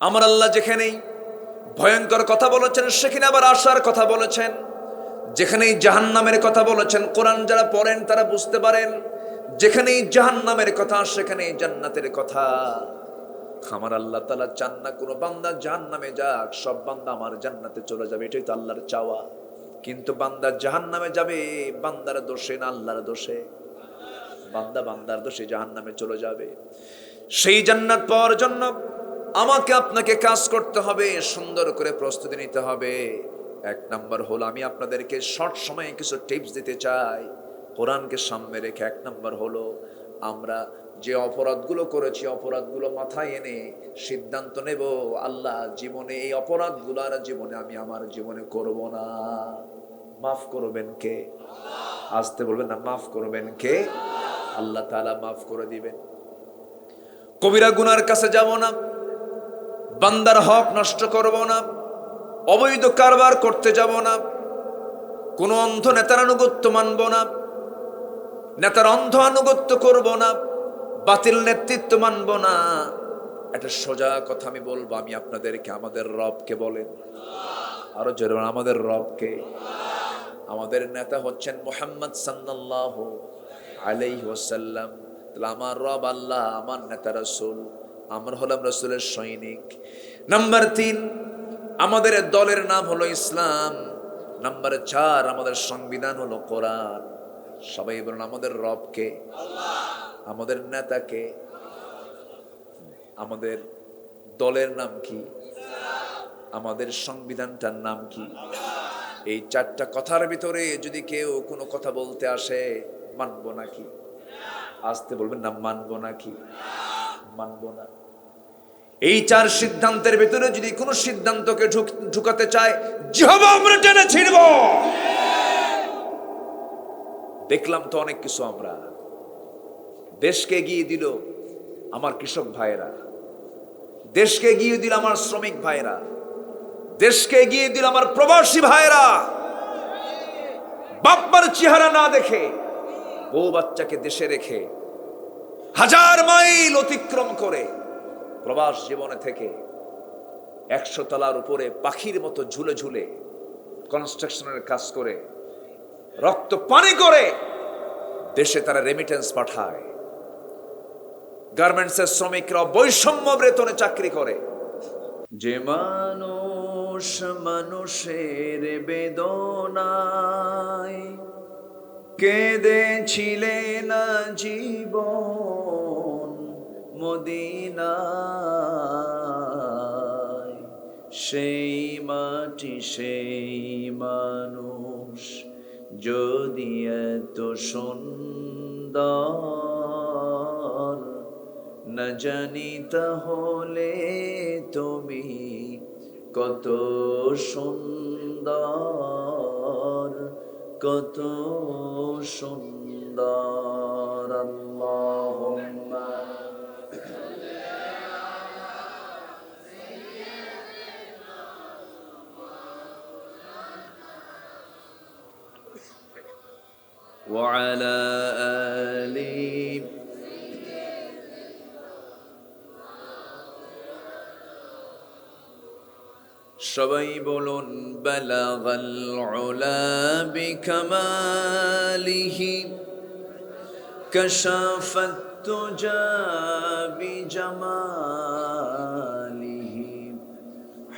আমার আল্লাহ যেখানেই ভয়ঙ্কর কথা বলেছেন সেখানে আবার আশার কথা বলেছেন, যেখানেই জাহান্নামের কথা বলেছেন কোরআন যারা পড়েন তারা বুঝতে পারেন, যেখানেই জাহান্নামের কথা সেখানেই জান্নাতের কথা। আমার আল্লাহ তাআলা চান না কোনো বান্দা জাহান্নামে যাক, সব বান্দা আমার জান্নাতে চলে যাবে, এটাই তো আল্লাহর চাওয়া। কিন্তু বান্দা জাহান্নামে যাবে বান্দার দোষে না আল্লাহর দোষে? বান্দার দোষে জাহান্নামে চলে যাবে। সেই জান্নাত পাওয়ার জন্য আমাকে আপনাকে কাজ করতে হবে, সুন্দর করে প্রস্তুতি নিতে হবে। এক নাম্বার হলো, আমি আপনাদেরকে শর্ট সময়ে কিছু টিপস দিতে চাই কোরআনকে সামনে রেখে। এক নাম্বার হলো, আমরা যে অপরাধগুলো করেছি অপরাধগুলো মাথায় এনে সিদ্ধান্ত নেব, আল্লাহ জীবনে এই অপরাধগুলো আর জীবনে আমি আমার জীবনে করব না। মাফ করবেন কে? আসতে বলবেন না, মাফ করবেন কে? আল্লাহ তাআলা মাফ করে দিবেন। কবিরা গুনার কাছে যাব না, বান্দার হক নষ্ট করব না, অবৈধ কারবার করতে যাব না, কোন অন্ধ নেতার আনুগত্য মানব না, নেতার অন্ধ আনুগত্য করব না, বাতিল নেতৃত্ব মানব না। একটা সোজা কথা আমি বলবো, আমি আপনাদেরকে আমাদের রবকে বলেন, আরো জোরে বলেন, আমাদের রবকে। আমাদের নেতা হচ্ছেন মুহাম্মদ সাল্লাল্লাহু আলাইহি ওয়াসাল্লাম। তাহলে আমার রব আল্লাহ, আমার নেতা রাসূল, আমরা হলাম রাসূলের সৈনিক। নাম্বার 3, আমাদের দলের নাম হলো ইসলাম। নাম্বার 4, আমাদের সংবিধান হলো কোরআন। সবাই বলুন, আমাদের রবকে, আমাদের নেতাকে, আমাদের দলের নাম কি, আমাদের সংবিধানটার নাম কি? এই 4টা কথার ভিতরে যদি কেউ কোনো কথা বলতে আসে, মানবো নাকি? আসতে বলবেন না, মানবো নাকি? মানবো না। এই 4 সিদ্ধান্তের ভিতরে যদি কোনো সিদ্ধান্তকে ঢুকাতে চায়, জিহ্বা আমরা টেনে ছিড়ব। দেখলাম তো অনেক কিছু, আমরা দেশকে এগিয়ে দিল আমার কৃষক ভাইয়েরা, দেশকে এগিয়ে দিল আমার শ্রমিক ভাইয়েরা, দেশকে এগিয়ে দিল আমার প্রবাসী ভাইয়েরা। বাপ্পার চেহারা না দেখে, বউ বাচ্চাকে দেশে রেখে 1000 মাইল অতিক্রম করে প্রবাস জীবনে থেকে 100 তলার উপরে পাখির মতো ঝুলে ঝুলে কনস্ট্রাকশনের কাজ করে রক্ত পানি করে দেশে তারা রেমিটেন্স পাঠায়। গার্মেন্টসের শ্রমিকরা বৈষম্য বেতনে চাকরি করে। যে মানুষ মানুষের বেদনায় কেঁদেছিলেন জীবন মদিনায়, সেই মাটি সেই মানুষ যদি এত সুন্দর না জানি তাহলে তুমি কত সুন্দর, কত সুন্দর। আল্লাহুম্মা ওয়া আলা আলি। সবাই বলুন, বালাগাল উলা বিকামালিহি কাশাফাত তুজা বিজামালিহি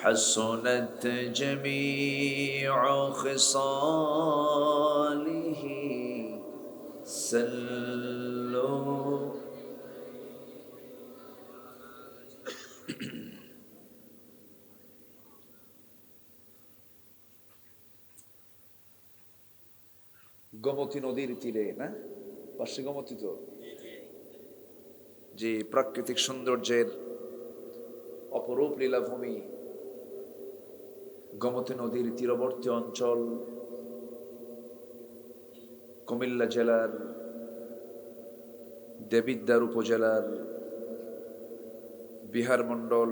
হাসনাত জামিউ খিসালিহি সাল্লু। গোমতী নদীর তীরে, না পাশে গোমতী, তো যে প্রাকৃতিক সৌন্দর্যের অপরূপ লীলাভূমি, গোমতী নদীর তীরবর্তী অঞ্চল, কুমিল্লা জেলার দেবিদ্বার উপজেলার বিহার মণ্ডল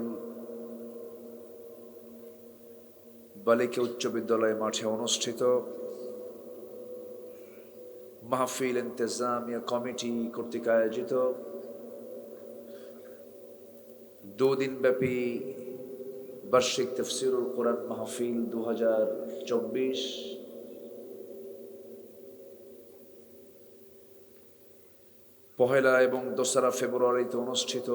বালিকা উচ্চ বিদ্যালয় মাঠে অনুষ্ঠিত মাহফিল ইন্তেজামিয়া কমিটি কর্তৃক আয়োজিত 2 দিন ব্যাপী বার্ষিক তাফসীরুল কোরআন মাহফিল 2024 পহেলা এবং 2রা ফেব্রুয়ারিতে অনুষ্ঠিত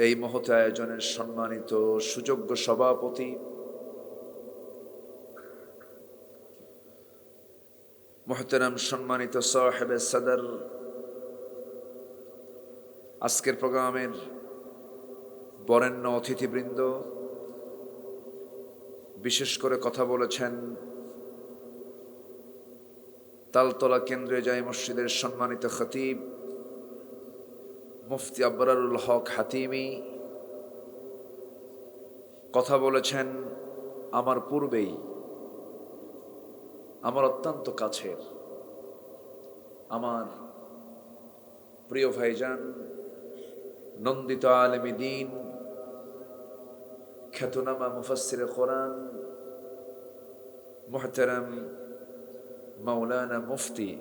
এই মহৎ আয়োজনের সম্মানিত সুযোগ্য সভাপতি মুহতারাম সম্মানিত সাহেবে সদর, আজকের প্রোগ্রামের বরেণ্য অতিথিবৃন্দ, বিশেষ করে কথা বলেছেন তালতলা কেন্দ্রীয় জামে মসজিদের সম্মানিত খতিব মুফতি আবরারুল হক হাতিমি, কথা বলেছেন আমার পূর্বেই আমার অত্যন্ত কাছের আমার প্রিয় ভাইজান নন্দিত আলেমে দ্বীন, খ্যাতনামা মুফাসসিরে কোরআন মুহতারাম মাওলানা মুফতি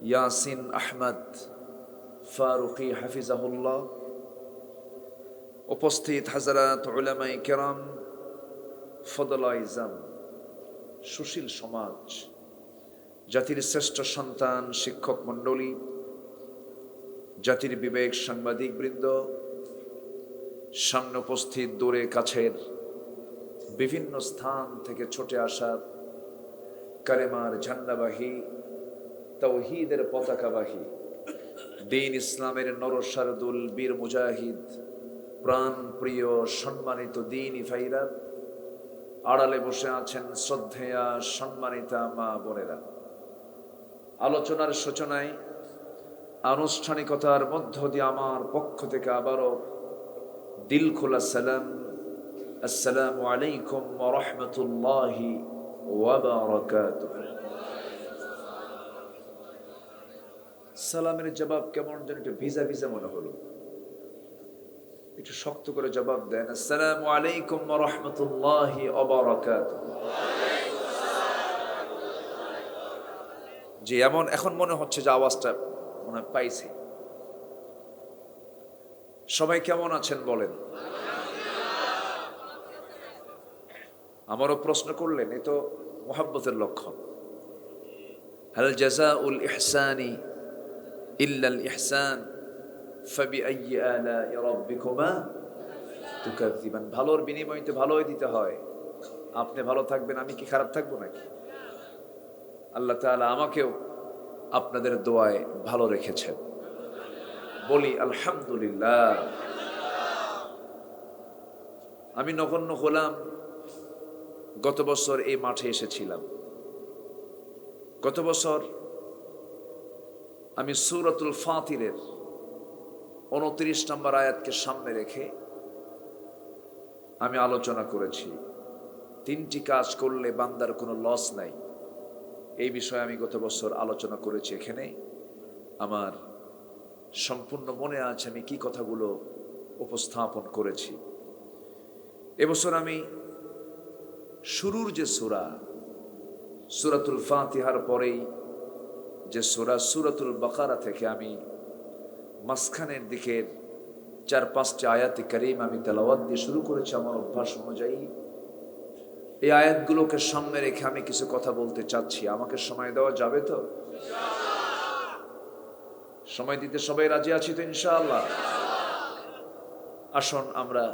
ইয়াসিন আহমদ ফারুকি হাফিজাহুল্লাহ, উপস্থিত হাজরাত উলামায়ে কেরাম, ফদলায়ে ইজাম, সুশীল সমাজ, জাতির শ্রেষ্ঠ সন্তান শিক্ষক মণ্ডলী, জাতির বিবেক সাংবাদিক বৃন্দ, সামনে উপস্থিত দূরে কাছের বিভিন্ন স্থান থেকে ছুটে আসা কালেমার ঝান্ডাবাহী, তাওহীদের পতাকাবাহী, দ্বীন ইসলামের নরসারদুল বীর মুজাহিদ, প্রাণ প্রিয় সম্মানিত দ্বীনি ভাইরা, আড়ালে বসে আছেন শ্রদ্ধেয়া সম্মানিতা মা বোনেরা, আলোচনার সূচনায় আনুষ্ঠানিকতার মধ্য দিয়ে আমার পক্ষ থেকে আবারও দিল খোলা সালাম, আসসালামু আলাইকুম ওয়া রাহমাতুল্লাহি ওয়া বারাকাতুহু। সালামের জবাব কেমন যেন একটু ভিজা ভিজা মনে হলো, একটু শক্ত করে জবাব দেন, আসসালামু আলাইকুম ওয়া রাহমাতুল্লাহি ওয়া বারাকাতুহু। যে এমন এখন মনে হচ্ছে যে আওয়াজটা মনে পাইছি। সবাই কেমন আছেন বলেন? আমারও প্রশ্ন করলেন, এ তো মুহাব্বতের লক্ষণ। হাল জাযাউল ইহসানি ইল্লাল ইহসান ফাবিআইয়ি আলাই রাব্বিকুমা তুকাযযিবান। ভালোর বিনিময়ে তো ভালোই দিতে হয়। আপনি ভালো থাকবেন, আমি কি খারাপ থাকবো নাকি? আল্লাহ তাআলা আমাকেও আপনাদের দোয়ায় ভালো রেখেছেন, বলি আলহামদুলিল্লাহ। আমি নগণ্য গোলাম গত বছর এই মাঠে এসেছিলাম। গত বছর আমি সূরাতুল ফাতিরের 29 নম্বর আয়াতকে সামনে রেখে আমি আলোচনা করেছি, 3টি কাজ করলে বান্দার কোনো লস নাই। এই বিষয়ে আমি গত বছর আলোচনা করেছি। এখানে আমার সম্পূর্ণ মনে আছে আমি কি কথাগুলো উপস্থাপন করেছি। এবছর আমি শুরুর যে সূরা, সূরাতুল ফাতিহার পরেই যে সূরা সূরাতুল বাকারা থেকে আমি মাঝখানের দিকের 4-5টি আয়াতে কারিম আমি তেলাওয়াত দিয়ে শুরু করেছি আমার অভ্যাস অনুযায়ী। এই আয়াতগুলোকে সামনে রেখে আমি কিছু কথা বলতে চাচ্ছি। আমাকে সময় দেওয়া যাবে তো? সময় দিতে সবাই রাজি আছি তো ইনশাআল্লাহ? আসুন আমরা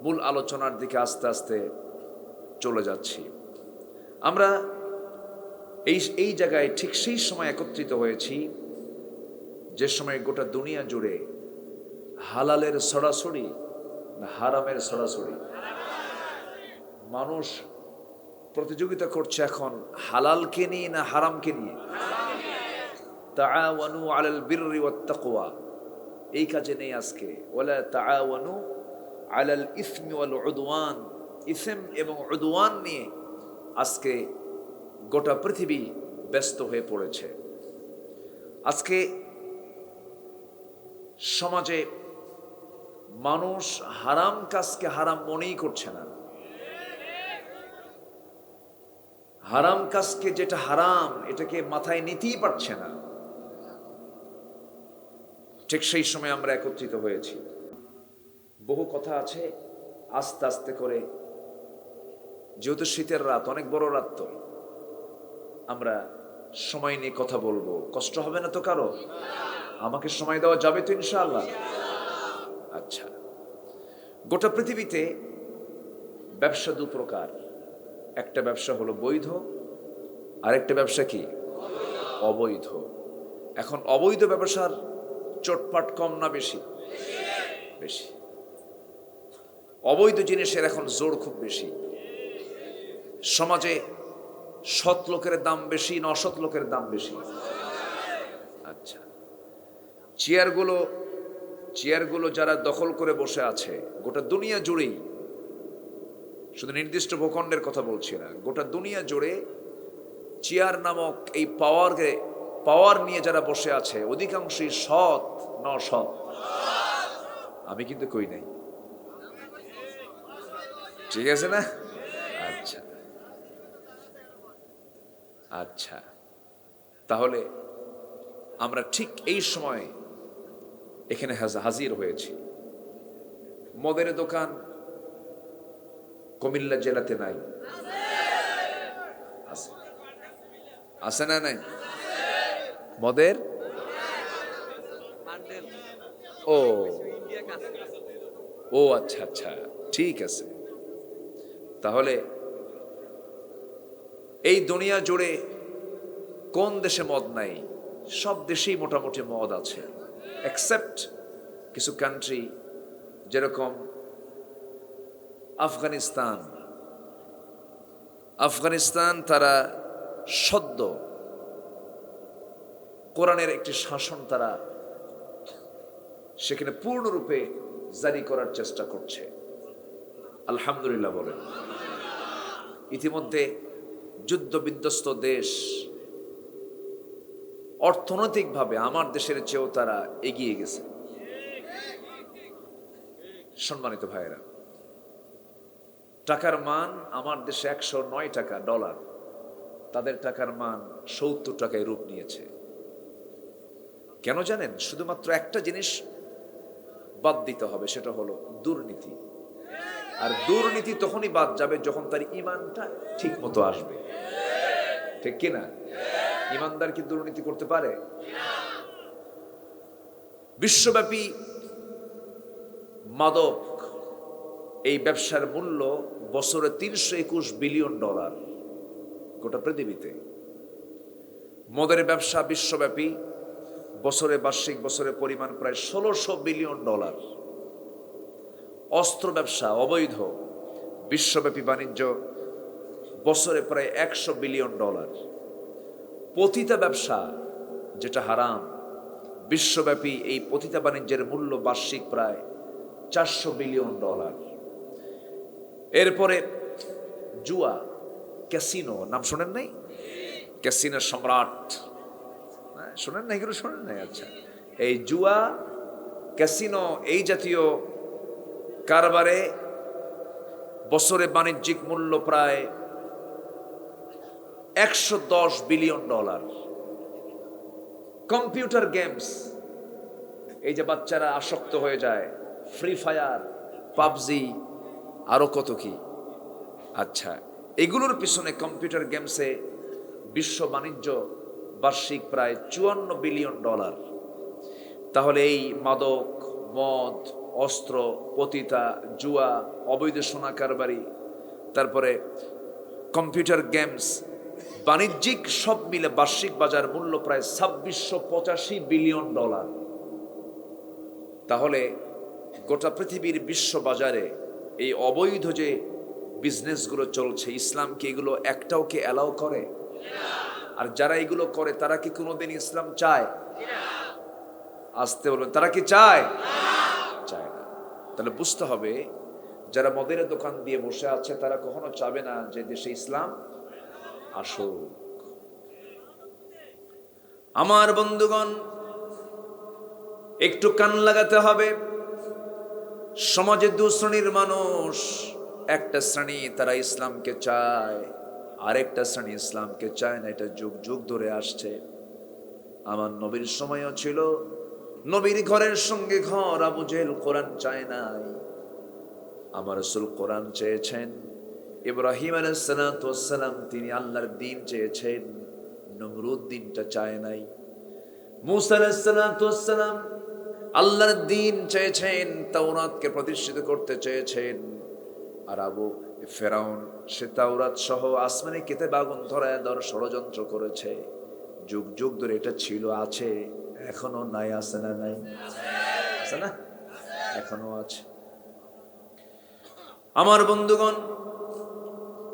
মূল আলোচনার দিকে আস্তে আস্তে চলে যাচ্ছি। আমরা এই জায়গায় ঠিক সেই সময় একত্রিত হয়েছি যে সময় গোটা দুনিয়া জুড়ে হালালের ছড়াছড়ি না হারামের ছড়াছড়ি। মানুষ প্রতিযোগিতা করছে এখন হালালকে নিয়ে না হারামকে নিয়ে। তাআওয়ানু আলাল বিররি ওয়াত তাকওয়া, এই কাজে নেই আজকে। ওয়ালা তাআওয়ানু আলাল ইসমি ওয়াল উদওয়ান, ইসম এবং উদওয়ান নিয়ে আজকে গোটা পৃথিবী ব্যস্ত হয়ে পড়েছে। আজকে সমাজে মানুষ হারাম কাজকে হারাম মনেই করছে না। হারাম কাজকে যেটা হারাম এটাকে মাথায় নিতেই পারছে না। ঠিক সেই সময় আমরা একত্রিত হয়েছি। বহু কথা আছে, আস্তে আস্তে করে, যেহেতু শীতের রাত, অনেক বড় রাত, তো আমরা সময় নিয়ে কথা বলবো। কষ্ট হবে না তো কারো? আমাকে সময় দেওয়া যাবে তো ইনশাআল্লাহ? আচ্ছা, গোটা পৃথিবীতে ব্যবসা দু প্রকার। একটা ব্যবসা হলো বৈধ, আরেকটা ব্যবসা কি? অবৈধ। এখন অবৈধ ব্যবসার চোটপাট কম না বেশি? বেশি। অবৈধ জিনিসের এখন জোর খুব বেশি। সমাজে সৎ লোকের দাম বেশি না অসৎ লোকের দাম বেশি? আচ্ছা, চেয়ারগুলো যারা দখল করে বসে আছে গোটা দুনিয়া জুড়েই, শুধু নির্দিষ্ট ভূখণ্ডের কথা বলছি না, গোটা দুনিয়া জুড়ে চেয়ার নামক এই পাওয়ার নিয়ে যারা বসে আছে অধিকাংশই সৎ না অসৎ? আমি কিন্তু কই নাই, ঠিক আছে না? আচ্ছা আচ্ছা, তাহলে আমরা ঠিক এই সময় এখানে হাজির হয়েছি। মদের দোকান কুমিল্লা জেলাতে নাই? আছে, আছে না নাই? মদের ও ও আচ্ছা আচ্ছা, ঠিক আছে। তাহলে এই দুনিয়া জুড়ে কোন দেশে মদ নাই? সব দেশেই মোটামুটি মদ আছে, এক্সেপ্ট কিছু কান্ট্রি, যেরকম আফগানিস্তান। তারা সদ্য কোরআনের একটি শাসন তারা সেখানে পূর্ণরূপে জারি করার চেষ্টা করছে। আলহামদুলিল্লাহ বলেন। ইতিমধ্যে যুদ্ধ বিধ্বস্ত দেশ, অর্থনৈতিকভাবে আমার দেশের চেয়েও তারা এগিয়ে গেছে। সম্মানিত ভাইয়েরা, টাকার মান আমার দেশে 109 টাকা ডলার, তাদের টাকার মান 70 টাকায় রূপ নিয়েছে। কেন জানেন? শুধুমাত্র একটা জিনিস বাদ দিতে হবে, সেটা হলো দুর্নীতি। আর দুর্নীতি তখনই বাদ যাবে যখন তার ইমানটা ঠিক মতো আসবে, ঠিক কিনা? ইমানদার কি দুর্নীতি করতে পারে? বিশ্বব্যাপী মাদক এই ব্যবসার মূল্য বছরে 321 বিলিয়ন ডলার গোটা পৃথিবীতে। মদের ব্যবসা বিশ্বব্যাপী বার্ষিক পরিমাণ প্রায় 1600 বিলিয়ন ডলার। অস্ত্র ব্যবসা অবৈধ, বিশ্বব্যাপী বাণিজ্য বছরে প্রায় 100 বিলিয়ন ডলার। পতিতা ব্যবসা যেটা হারাম, বিশ্বব্যাপী এই পতিতা বাণিজ্যের মূল্য বার্ষিক প্রায় 400 বিলিয়ন ডলার। এরপরে জুয়া, ক্যাসিনো, নাম শোনেন নাই? ক্যাসিনোর সম্রাট, শোনেন না? এগুলো শোনেন নাই? আচ্ছা, এই জুয়া, ক্যাসিনো, এই জাতীয় কারবারে বছরে বাণিজ্যিক মূল্য প্রায় 110 বিলিয়ন ডলার। কম্পিউটার গেমস, এই যে বাচ্চারা আসক্ত হয়ে যায়, ফ্রি ফায়ার, পাবজি, আরো কত কি। আচ্ছা, এগুলোর পিছনে কম্পিউটার গেমসে বিশ্ব বাণিজ্য বার্ষিক প্রায় 54 বিলিয়ন ডলার। তাহলে এই মাদক, মদ, অস্ত্র, পতিতা, জুয়া, অবৈধ সোনা কারবারি, তারপরে কম্পিউটার গেমস, বাণিজ্যিক সব মিলে বার্ষিক বাজার মূল্য প্রায় 2685 বিলিয়ন ডলার। তাহলে গোটা পৃথিবীর বিশ্ব বাজারে এই অবৈধ যে বিজনেসগুলো চলছে, ইসলাম কি এগুলো একটাও কি অ্যালাউ করে? আর যারা এগুলো করে তারা কি কোনোদিন ইসলাম চায়? আসতে বলবেন, তারা কি চায়? চায় না। তাহলে বুঝতে হবে, যারা মদের দোকান দিয়ে বসে আছে তারা কখনো চাবে না যে দেশে ইসলাম আসুক। আমার বন্ধুগণ, একটু কান লাগাতে হবে। সমাজে দু শ্রেণীর মানুষ, একটা শ্রেণী তারা ইসলামকে চায়, আরেকটা শ্রেণী ইসলামকে চায় না। এটা যুগ যুগ ধরে আসছে। আমার নবীর সময়ও ছিল, নবীর ঘরের সঙ্গে ঘর, আবু জেহেল কোরআন চায় নাই। আমার রাসূল কোরআন চেয়েছেন, ইব্রাহিম আলাইহিস সালাতু ওয়াস সালাম তিনি আল্লাহর দ্বীন চেয়েছেন, নমরুদ দ্বীনটা চায় নাই। মূসা আলাইহিস সালাতু ওয়াস সালাম আল্লাহর দ্বীন চেয়েছেন, তাওরাতকে প্রতিষ্ঠিত করতে চেয়েছেন। আর ফেরাউন সে তাওরাত সহ আসমানি কিতাব আগুন ধরায় দেওয়ার ষড়যন্ত্র করেছে। যুগ যুগ ধরে এটা ছিল, আছে, এখনো নাই, আছে না নাই? আছে না? এখনো আছে। আমার বন্ধুগণ,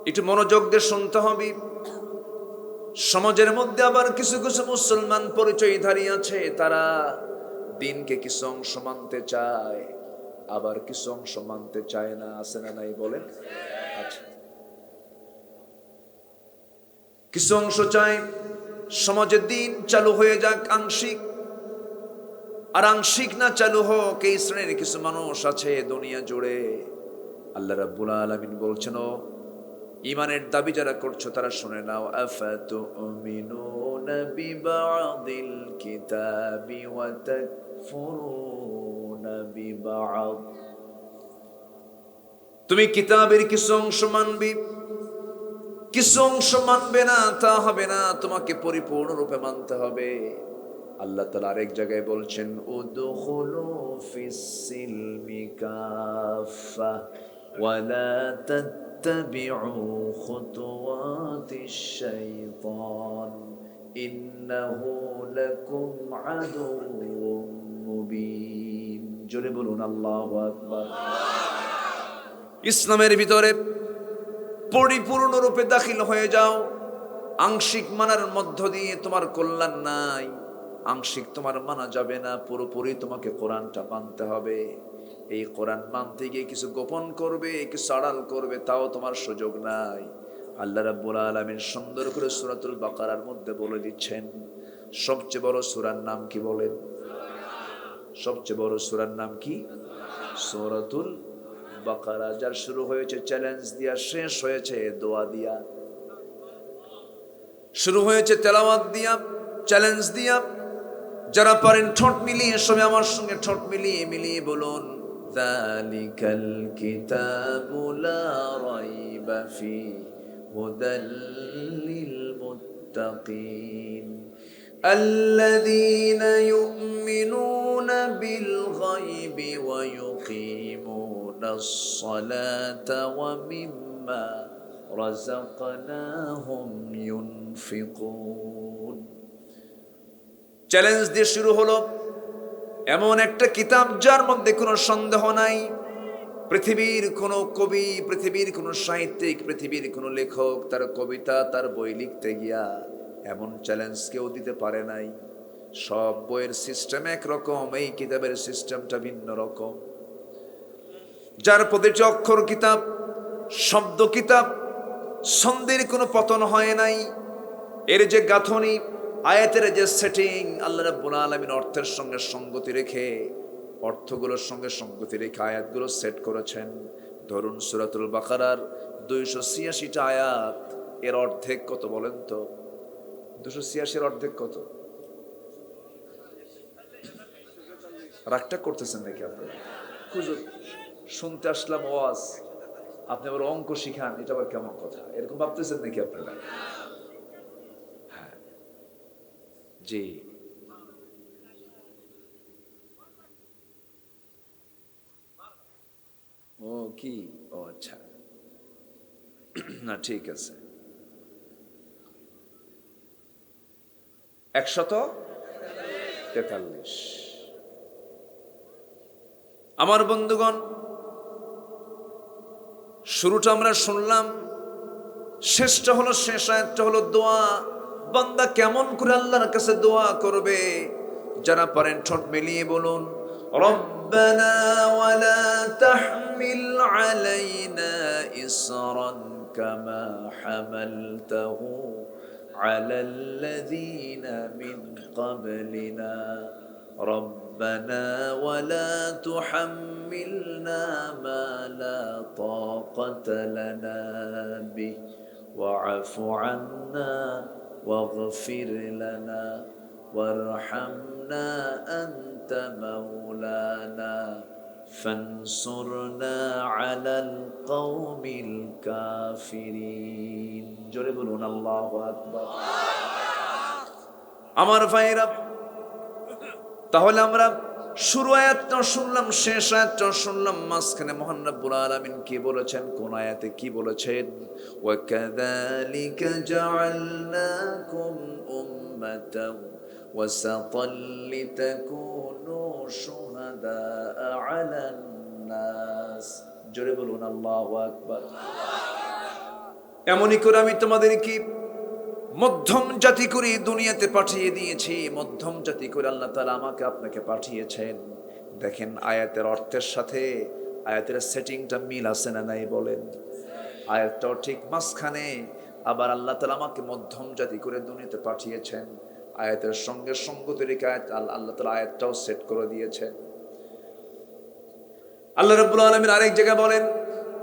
একটু মনোযোগ দিয়ে শুনতে হবে। সমাজের মধ্যে আবার কিছু কিছু মুসলমান পরিচয়ধারী আছে, তারা দিনকে কিছু অংশ মানতে চায়, আবার কিছু অংশ মানতে চায় না। আছে না নাই বলেন? আচ্ছা, কিছু অংশ চায় সমাজে দিন চালু হয়ে যাক আংশিক, আর আংশিক না চালু হোক। এই শ্রেণীর কিছু মানুষ আছে দুনিয়া জুড়ে। আল্লাহ রাব্বুল আলামিন বলছেন, ও ঈমানের দাবি যারা করছো তারা শুনে নাও, আফাতুমিনুনা বিবাদিল কিতাবি ওয়া তাকফুরুনা বিবাদ। তুমি কিতাবের কিছু অংশ মানবে, কিছু অংশ মানবে না, তা হবে না, তোমাকে পরিপূর্ণরূপে মানতে হবে। আল্লাহ তাআলা আরেক জায়গায় বলছেন, উদখুলু ফিস সিলমি কাফা ওয়া লা তাত্তাবিউ খুতুওয়াতিশ শাইতান ইন্নাহু লাকুম আদুউম মুবিন। জোরে বলুন আল্লাহু আকবার। ইসলামের ভিতরে পরিপূর্ণরূপে দাখিল হয়ে যাও। আংশিক মানার মধ্য দিয়ে তোমার কল্যাণ নাই, আংশিক তোমার মানা যাবে না, পুরোপুরি তোমাকে কোরআনটা মানতে হবে। এই কোরআন মানতে গিয়ে কিছু গোপন করবে, কিছু আড়াল করবে, তাও তোমার সুযোগ নাই। আল্লাহ রাব্বুল আলামিন সুন্দর করে সূরাতুল বাকারার মধ্যে বলে দিচ্ছেন, সবচেয়ে বড় সূরার নাম কি বলেন? সবচেয়ে বড় সূরার নাম কি? সূরাতুল বাকারা। যার শুরু হয়েছে চ্যালেঞ্জ দিয়া, শেষ হয়েছে দোয়া দিয়া। শুরু হয়েছে তেলাওয়াত দিয়া, চ্যালেঞ্জ দিয়া। যারা পারেন ঠোঁট মিলিয়ে সবাই আমার সঙ্গে ঠোঁট মিলিয়ে মিলিয়ে বলুন, যালিকাল কিতাবু লা রাইবা ফীহি হুদাল লিল মুত্তাকিন আল্লাযীনা ইউমিনুনা বিল গায়বি ওয়া ইউকিমুনাস সালাতা ওয়া মিম্মা রাযাকনাহুম ইউনফিকুন। চ্যালেঞ্জ দিয়ে শুরু হলো। এমন একটা কিতাব যার মধ্যে কোনো সন্দেহ নাই, পৃথিবীর কোনো কবি, পৃথিবীর কোনো সাহিত্যিক, পৃথিবীর কোনো লেখক তার কবিতা, তার বই লিখতে গিয়া এমন চ্যালেঞ্জ কেউ দিতে পারে নাই। সব বইয়ের সিস্টেম একরকম, এই কিতাবের সিস্টেমটা ভিন্ন রকম। যার প্রতিটি অক্ষর কিতাব, শব্দ কিতাব, ছন্দের কোনো পতন হয় নাই। এর যে গাঁথনি, আয়াতের যে সেটিং, আল্লাহ রাব্বুল আলামিন অর্থের সঙ্গে সঙ্গতি রেখে, অর্থগুলোর সঙ্গে সঙ্গতি রেখে আয়াতগুলো সেট করেছেন। ধরুন সূরাতুল বাকারার 286টা আয়াত, এর অর্ধেক কত বলেন তো? 286 অর্ধেক কত? রাগটা করতেছেন নাকি আপনারা? হুজুর শুনতে আসলাম ওয়াজ, আপনি আবার অঙ্ক শিখান, এটা আবার কেমন কথা? এরকম ভাবতেছেন নাকি আপনারা? হ্যাঁ, জি। ও কি? ও আচ্ছা, না ঠিক আছে। 143। আমার বন্ধুগণ, শুরুটা আমরা শুনলাম, শেষটা হলো, শেষ আয়াতটা হলো দোয়া। বান্দা কেমন করে আল্লাহর কাছে দোয়া করবে? যারা পারেন ঠোঁট মিলিয়ে বলুন, রব্বানা ওয়ালা তাহমিল আলাইনা ইসরান কামা হামালতাহু আলাল্লাযীনা মিন ক্বাবলিনা ربنا ولا تحملنا ما لا طاقة لنا به واعف عنا واغفر لنا وارحمنا أنت مولانا ফানসুরনা আলাল কওমিল কাফিরিন। জোরে বলুন আল্লাহু আকবার। আমার ভাইরা, তাহলে আমরা শুরু আয়াতটা শুনলাম, শেষ আয়াতটা শুনলাম, মাঝখানে মহান রব্বুল আলামিন কি বলেছেন, কোন আয়াতে কি বলেছেন? ওয়া কাযালিকা জাআলনাকুম উম্মাতাও ওয়াসাতাল লিতাকুনু শুহাদাআ আলান নাস। জোরে বলুন আল্লাহু আকবার। এমনই করে আমি তোমাদেরকে মধ্যম জাতি করে দুনিয়াতে পাঠিয়ে দিয়েছি, মধ্যম জাতি করে আল্লাহ তাআলা আমাকে আপনাকে পাঠিয়েছেন। দেখেন আয়াতের অর্থের সাথে আয়াতের সেটিংটা মিল আছে না নাই বলেন? আয়াতটাও ঠিক মাঝখানে, আবার আল্লাহ তাআলা আমাকে মধ্যম জাতি করে দুনিয়াতে পাঠিয়েছেন। আয়াতের সঙ্গে সঙ্গতি রেখে আল্লাহ তাআলা আয়াতটাও সেট করে দিয়েছেন। আল্লাহ রাব্বুল আলামিন আরেক জায়গায় বলেন,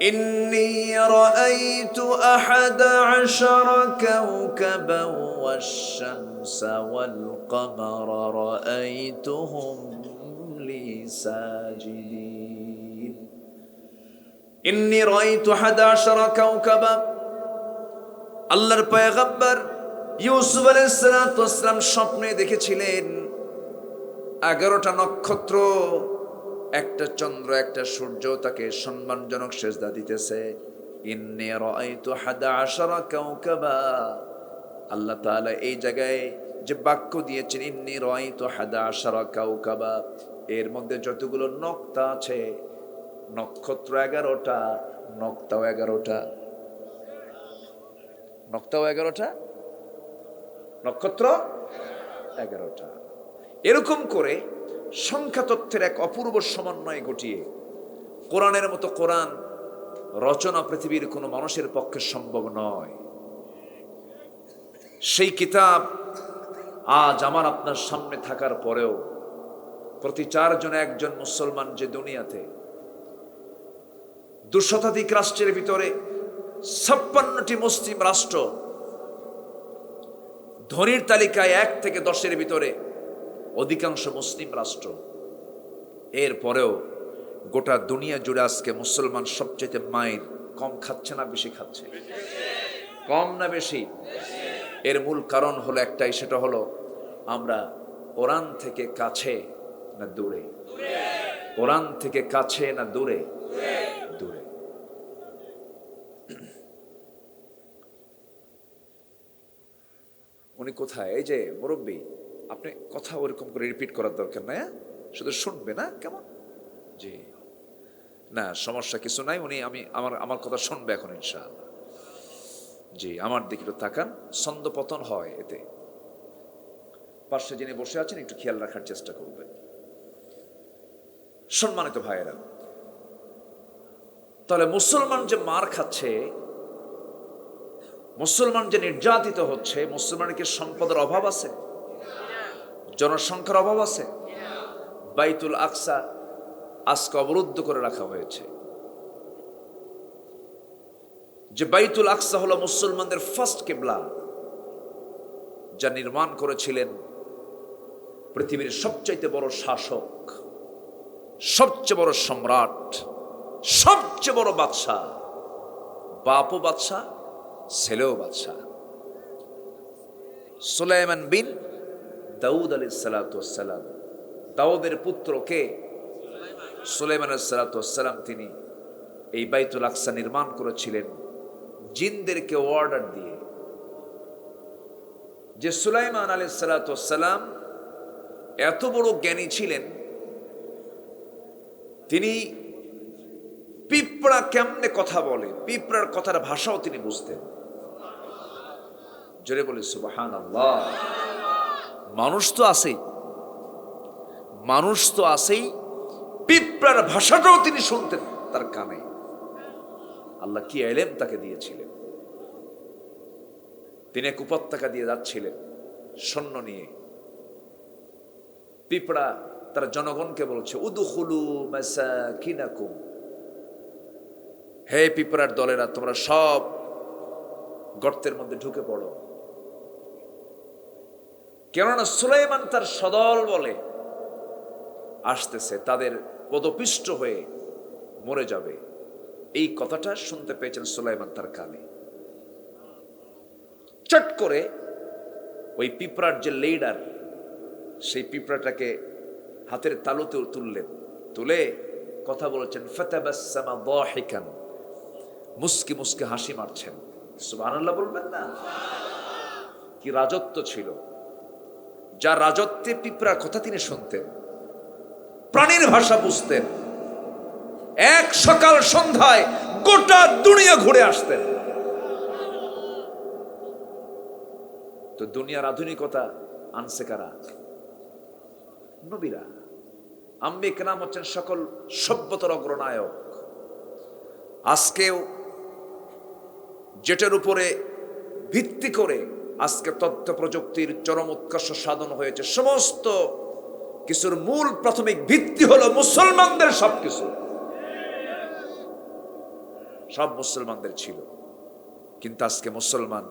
إني رأيت 11 كوكبا والشمس والقمر رأيتهم لي ساجدين। إني رأيت 11 كوكبا। আল্লাহর পয়গম্বর ইউসুফ আলাইহিস সালাম স্বপ্নে দেখেছিলেন 11টা নক্ষত্র, একটা চন্দ্র, একটা সূর্য তাকে সম্মানজনক সেজদা দিতেছে। ইন্নী রাআইতু 11 কাওকাবা। আল্লাহ তাআলা এই জায়গায় যে বাক্য দিয়েছেন ইন্নী রাআইতু 11 কাওকাবা, এর মধ্যে যতগুলো নক্তা আছে, নক্ষত্র 11টা, নক্তাও 11টা। নক্তাও 11টা, নক্ষত্র 11টা। এরকম করে সংখ্যা তথ্যের এক অপূর্ব সমন্বয় ঘটিয়ে কোরআনের মতো কোরআন রচনা পৃথিবীর কোনো মানুষের পক্ষে সম্ভব নয়। সেই কিতাব আজ আমার আপনার সামনে থাকার পরেও প্রতি 4 জনে একজন মুসলমান যে দুনিয়াতে 200 শতাধিক রাষ্ট্রের ভিতরে 56টি মুসলিম রাষ্ট্র, ধনীর তালিকায় 1 থেকে 10-এর ভিতরে অধিকাংশ মুসলিম রাষ্ট্র, এর পরেও গোটা দুনিয়া জুড়ে আজকে মুসলমান সবচেয়ে মায়ের কম খাচ্ছে না বেশি খাচ্ছে? কম না বেশি? এর মূল কারণ হলো একটাই, সেটা হলো আমরা কোরআন থেকে কাছে না দূরে? কোরআন থেকে কাছে না দূরে? দূরে। উনি কোথায়? এই যে মুরব্বী, আপনি কথা ওরকম করে রিপিট করার দরকার নাই, শুধু শুনবে না কেমন? জি না, সমস্যা কিছু নাই। উনি আমার কথা শুনবে এখন ইনশাআল্লাহ। জি, আমার দিকে একটু তাকান, ছন্দ পতন হয় এতে। পাশে যিনি বসে আছেন একটু খেয়াল রাখার চেষ্টা করবেন। সম্মানিত ভাইয়েরা, তাহলে মুসলমান যে মার খাচ্ছে, মুসলমান যে নির্যাতিত হচ্ছে, মুসলমানের কি সম্পদের অভাব আছে? জনসংখ্যার অভাব আছে? বাইতুল আকসা আজকে অবরুদ্ধ করে রাখা হয়েছে। যে বাইতুল আকসা হলো মুসলমানদের ফার্স্ট কিবলা, যা নির্মাণ করেছিলেন পৃথিবীর সবচেয়ে বড় শাসক, সবচেয়ে বড় সম্রাট, সবচেয়ে বড় বাদশাহ, বাপও বাদশাহ, ছেলেও বাদশাহ, সুলাইমান বিন দাউদ আলাইহিস সালাতু ওয়াস সালাম। দাউদের পুত্র কে? সুলাইমান আলাইহিস সালাতু ওয়াস সালাম। তিনি এই বাইতুল আকসা নির্মাণ করেছিলেন জিনদেরকে অর্ডার দিয়ে। যে সুলাইমান আলাইহিস সালাতু ওয়াস সালাম এত বড় জ্ঞানী ছিলেন, তিনি পিঁপড়া কেমনে কথা বলে, পিঁপড়ার কথার ভাষাও তিনি বুঝতেন। জোরে বলি সুবহানাল্লাহ। মানুষ তো আছেই, মানুষ তো আছেই, পিঁপড়ার ভাষাটাও তিনি শুনতেন তার কানে। আল্লাহ কি ইলম তাকে দিয়েছিলেন। তিনি এক উপত্যকা দিয়ে যাচ্ছিলেন সৈন্য নিয়ে। পিঁপড়া তার জনগণকে বলছে, উদখুলু মাসাকিনাকুম, হে পিঁপড়ার দলেরা, তোমরা সব গর্তের মধ্যে ঢুকে পড়ো। কেননা সুলাইমান তার সদল বলে আসতেছে, তাদের পদপিষ্ট হয়ে মরে যাবে। এই কথাটা শুনতে পেয়েছেন সুলাইমান তার কানে। চট করে ওই পিঁপড়ার যে লিডার, সেই পিঁপড়াটাকে হাতের তালুতে তুললেন, তুলে কথা বলেছেন, ফাতাবাসসামা দাহিকান, মুস্কি মুস্কি হাসি মারছেন। সুবহানাল্লাহ বলবেন না? কি রাজত্ব ছিল! যার রাজত্বে পিঁপড়ার কথা তিনি শুনতেন, প্রাণীর ভাষা বুঝতেন, এক সকাল সন্ধ্যায় গোটা দুনিয়া ঘুরে আসতেন। তো দুনিয়ার আধুনিকতা আনছে কারা? নবীরা। আম্বিয়া কেরাম হচ্ছেন সকল সভ্যতার অগ্রনায়ক। আজকেও যেটার উপরে ভিত্তি করে আজকে তথ্য প্রযুক্তির চরম উৎকর্ষ সাধন হয়েছে, সমস্ত কিছুর মূল প্রাথমিক ভিত্তি হলো মুসলমানদের। সবকিছু সব মুসলমানদের ছিল, কিন্তু আজকে মুসলমান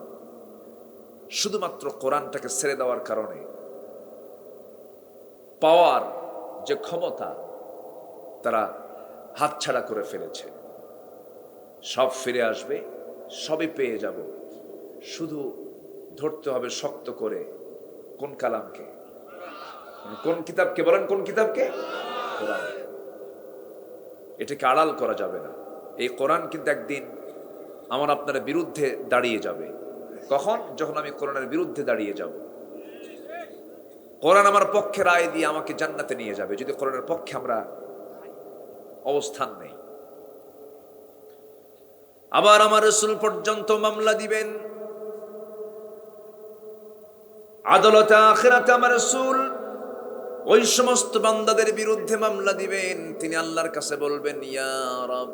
শুধুমাত্র কোরআনটাকে ছেড়ে দেওয়ার কারণে পাওয়ার যে ক্ষমতা তারা হাতছাড়া করে ফেলেছে। সব ফিরে আসবে, সবই পেয়ে যাব, শুধু ধরতে হবে শক্ত করে কোন কালামকে, কোন কিতাবকে। বলেন কোন কিতাবকে? কোরআন। এটাকে আড়াল করা যাবে না। এই কোরআন কিন্তু একদিন আমার আপনার বিরুদ্ধে দাঁড়িয়ে যাবে। কখন? যখন আমি কোরআনের বিরুদ্ধে দাঁড়িয়ে যাব। কোরআন আমার পক্ষে রায় দিয়ে আমাকে জান্নাতে নিয়ে যাবে, যদি কোরআনের পক্ষে আমরা অবস্থান নেই। আবার আমার রাসূল পর্যন্ত মামলা দিবেন আদালতে আখিরাতে। আমার রাসূল ওই সমস্ত বান্দাদের বিরুদ্ধে মামলা দিবেন। তিনি আল্লাহর কাছে বলবেন, ইয়া রাব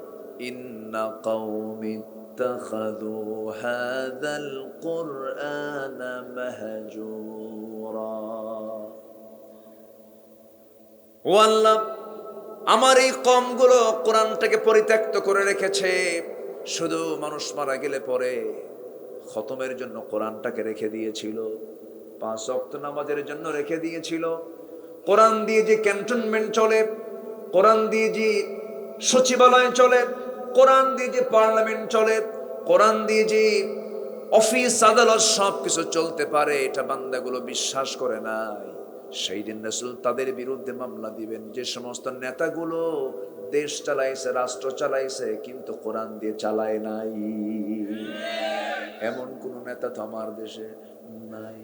ইন্না কওমি ইত্তাখাযু হাযাল কুরআনা মাহজুরা। ও আল্লাহ, আমার এই কওমগুলো কোরআনটাকে পরিত্যক্ত করে রেখেছে। শুধু মানুষ মারা গেলে পরে খতমের জন্য কোরআনটাকে রেখে দিয়েছিল, 5 ওয়াক্ত নামাজের জন্য রেখে দিয়েছিল। কোরআন দিয়ে যে ক্যান্টনমেন্ট চলে, কোরআন দিয়ে যে সচিবালয় চলে, কোরআন দিয়ে যে পার্লামেন্ট চলে, কোরআন দিয়ে যে অফিস আদালত সবকিছু চলতে পারে, এটা বান্দাগুলো বিশ্বাস করে নাই। সেই দিন রাসূল তাদের বিরুদ্ধে মামলা দিবেন, যে সমস্ত নেতাগুলো দেশ চালাইছে, রাষ্ট্র চালাইছে, কিন্তু কোরআন দিয়ে চালায় নাই। এমন কোন নেতা তো আমার দেশে নাই।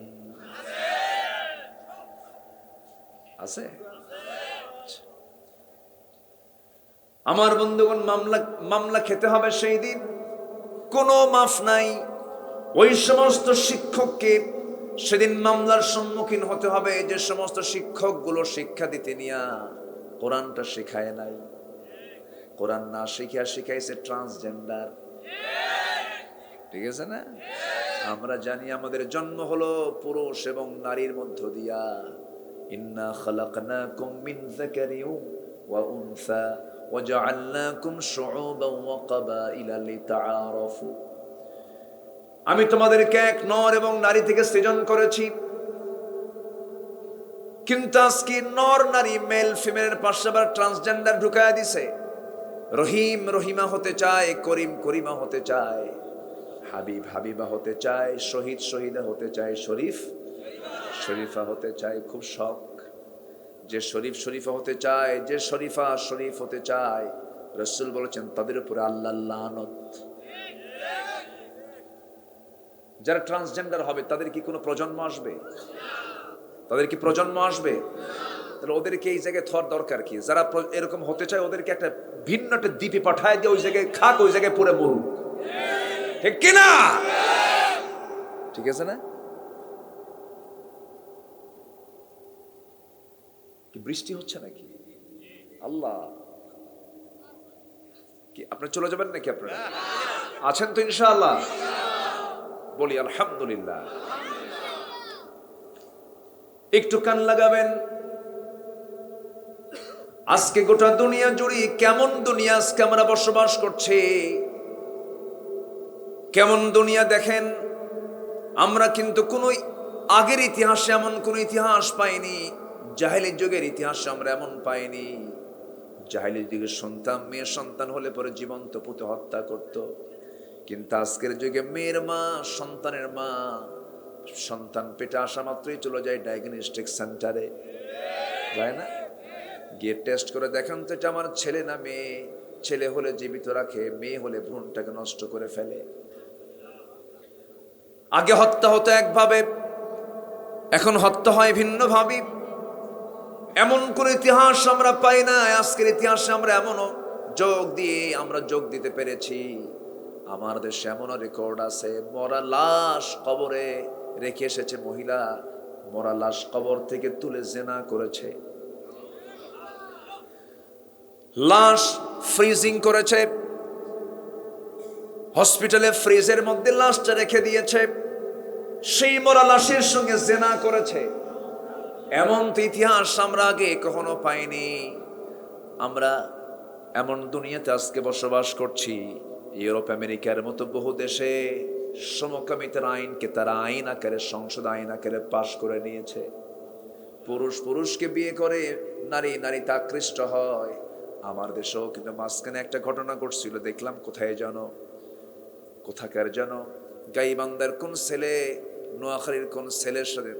আছে? আমার বন্ধুগণ, মামলা খেতে হবে সেই দিন, কোনো মাফ নাই। ওই সমস্ত শিক্ষককে সেদিন মামলার সম্মুখীন হতে হবে যে সমস্ত শিক্ষকগুলো শিক্ষা দিতে নিয়া কোরআনটা শেখায় নাই। কোরআন না শিখিয়া শিখাইছে ট্রান্সজেন্ডার। ঠিক আছে না? আমরা জানি আমাদের জন্ম হলো পুরুষ এবং নারীর মধ্য দিয়া। ইন্না খালাকনাকুম মিন যাকারিন ওয়া উনসা ওয়া জাআলনাকুম শুউবান ওয়া ক্বাবাইলা লিতাআরাফু। আমি তোমাদেরকে এক নর এবং নারী থেকে সৃজন করেছি, কিন্তু আজকে নর নারী মেল ফিমেলের পাশে আবার ট্রান্সজেন্ডার ঢুকায় দিছে। রহিম রহিমা হতে চায়, করিম করিমা হতে চায়, হাবিব হাবিবা হতে চায়, শহীদ শহীদা হতে চায়, শরীফ শরীফা হতে চায়। খুব শখ। যে শরীফ শরীফা হতে চায়, যে শরীফা শরীফ হতে চায়, রাসূল বলেছেন তাদের উপরে আল্লাহর লানত। যারা ট্রান্সজেন্ডার হবে তাদের কি কোনো প্রজন্ম আসবে? তাদের কি প্রজন্ম আসবে? তাহলে ওদেরকে এই জায়গায় থর দরকার কি? যারা এরকম হতে চায় ওদেরকে একটা ভিন্ন একটা দ্বীপে পাঠায় দিয়ে ওই জায়গায় খাক, ওই জায়গায় পড়ে মরুক। ঠিক কিনা? ঠিক আছে না? কি বৃষ্টি হচ্ছে নাকি? আল্লাহ, কি আপনারা চলে যাবেন নাকি? আপনারা আছেন তো ইনশাআল্লাহ? বলি আলহামদুলিল্লাহ। একটু কান লাগাবেন। আজকে গোটা দুনিয়া জুড়ে কেমন দুনিয়া আজকে আমরা বসবাস করছি, কেমন দুনিয়া দেখেন। আমরা কিন্তু কোন আগের ইতিহাসে এমন কোন ইতিহাস পাইনি, জাহেলি যুগের ইতিহাসে আমরা এমন পাইনি জাহেলির যুগে শুনতাম মেয়ে সন্তান হলে পরে জীবন্ত পুঁতে হত্যা করত, কিন্তু আজকের যুগে মেয়ের মা, সন্তানের মা, সন্তান পেটে আসা মাত্রই চলে যায় ডায়াগনস্টিক সেন্টারে, যায় না? গিয়ে টেস্ট করে দেখান তো এটা আমার ছেলে না মেয়ে। ছেলে হলে জীবিত রাখে, মেয়ে হলে ভ্রূণটাকে নষ্ট করে ফেলে। আগে হত্যা হতো একভাবে, এখন হত্যা হয় ভিন্নভাবে। এমন কোন ইতিহাস আমরা পাই না। আজকের ইতিহাসে আমরা এমনও যোগ দিতে পেরেছি। আমার দেশে এমনও রেকর্ড আছে, মরা লাশ কবরে রেখে এসেছে মহিলা, মরা লাশ কবর থেকে তুলে জেনা করেছে, লাশ ফ্রিজিং করেছে, হসপিটালে ফ্রিজের মধ্যে লাশটা রেখে দিয়েছে, সেই মরা লাশের সঙ্গে জেনা করেছে। এমন তো ইতিহাস আমরা আগে কখনো পাইনি। আমরা এমন দুনিয়াতে আজকে বসবাস করছি, ইউরোপ আমেরিকার মতো বহু দেশে সমকামিতার আইনকে তারা আইন আকারে, সংসদ আইন আকারে পাশ করে নিয়েছে। পুরুষ পুরুষকে বিয়ে করে, নারী নারীতে আকৃষ্ট হয়। আমার দেশেও কিন্তু মাঝখানে একটা ঘটনা ঘটছিল, দেখলাম কোথাকার যেন গাইবান্ধার কোন ছেলে নোয়াখালীর কোন ছেলের সাথে,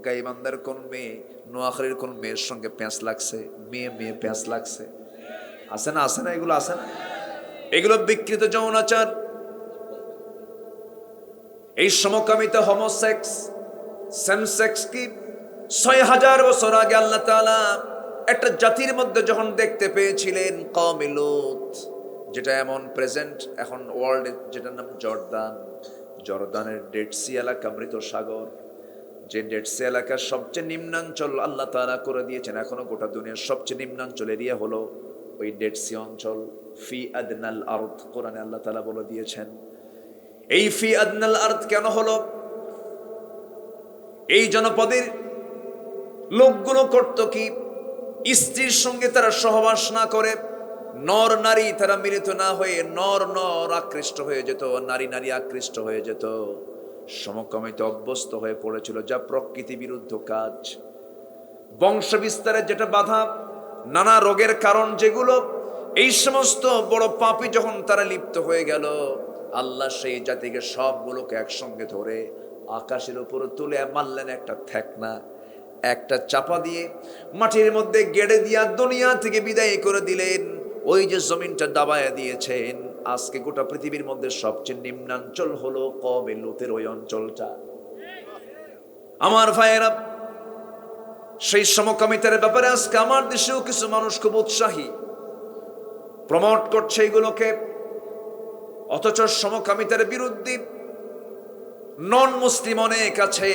গাইবান্ধার কোন মেয়ে নোয়াখালীর কোন মেয়ের সঙ্গে প্যাঁচ লাগছে, মেয়ে প্যাঁচ লাগছে। আছে না এগুলো আছে না? এগুলো বিকৃত যৌনাচার। এই সমকামিতা, হোমোসেক্স, সেম সেক্স কি ৬০০০ বছর আগে আল্লাহ তাআলা একটা জাতির মধ্যে যখন দেখতে পেয়েছিলেন, কওমে লূত, যেটা এমন প্রেজেন্ট এখন ওয়ার্ল্ডে, যেটার নাম জর্দানের ডেড সি এলাকা, মৃত সাগর, যে ডেড সি এলাকার সবচেয়ে নিম্নাঞ্চল আল্লাহ তাআলা করে দিয়েছেন। এখনো গোটা দুনিয়ার সবচেয়ে নিম্নাঞ্চল এরিয়া হলো ওই ডেড সি অঞ্চল। ফি আদনাল আরদ, কোরআনে আল্লাহ তাআলা বলে দিয়েছেন। এই ফি আদনাল আরদ কেন হলো? এই জনপদের লোকগুলো করত কি, স্ত্রীর সঙ্গে তারা সহবাস না করে, নর নারী তারা মিলিত না হয়ে নর আকৃষ্ট হয়ে যেত, নারী আকৃষ্ট হয়ে যেত। সমকামিতে অভ্যস্ত হয়ে পড়েছিল, যা প্রকৃতি বিরুদ্ধ কাজ। বংশ বিস্তারের যেটা বাধা, নানা রোগের কারণ যেগুলো, এই সমস্ত বড় পাপী যখন তারা লিপ্ত হয়ে গেল, আল্লাহ সেই জাতিকে সবগুলোকে একসঙ্গে ধরে আকাশের উপরে তুলে মারলেন একটা ঠেকনা, একটা চাপা দিয়ে মাটির মধ্যে গেড়ে দিয়া দুনিয়া থেকে বিদায় করে দিলেন। ওই যে জমিনটা দাবায়া দিয়েছেন, আজকে গোটা পৃথিবীর মধ্যে সবচেয়ে নিম্নাঞ্চল হলো কওমে লূতের ওই অঞ্চলটা। আমার ভাইয়েরা, সেই সমকামিতার ব্যাপারে আজকে আমার দেশেও কিছু মানুষ খুব উৎসাহী, প্রমোট করছে এগুলোকে। অথচ সমকামিতার বিরুদ্ধে নন মুসলিম অনেক আছে,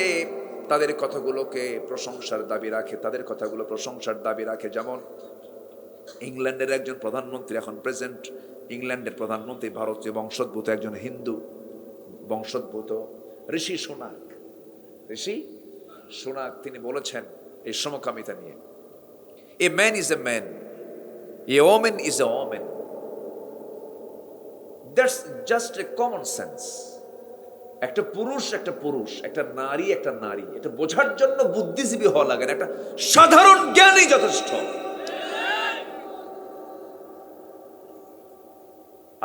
তাদের কথাগুলোকে প্রশংসার দাবি রাখে, তাদের কথাগুলো প্রশংসার দাবি রাখে। যেমন ইংল্যান্ডের একজন প্রধানমন্ত্রী, এখন প্রেজেন্ট ইংল্যান্ডের প্রধানমন্ত্রী ভারতীয় বংশোদ্ভূত একজন হিন্দু বংশোদ্ভূত, ঋষি সুনাক, তিনি বলেছেন এই সমকামিতা নিয়ে, a man is a man, A women is a women, that's just a common sense. একটা পুরুষ, একটা নারী, এটা বোঝার জন্য বুদ্ধিজীবী হওয়া লাগে না, একটা সাধারণ জ্ঞানই যথেষ্ট।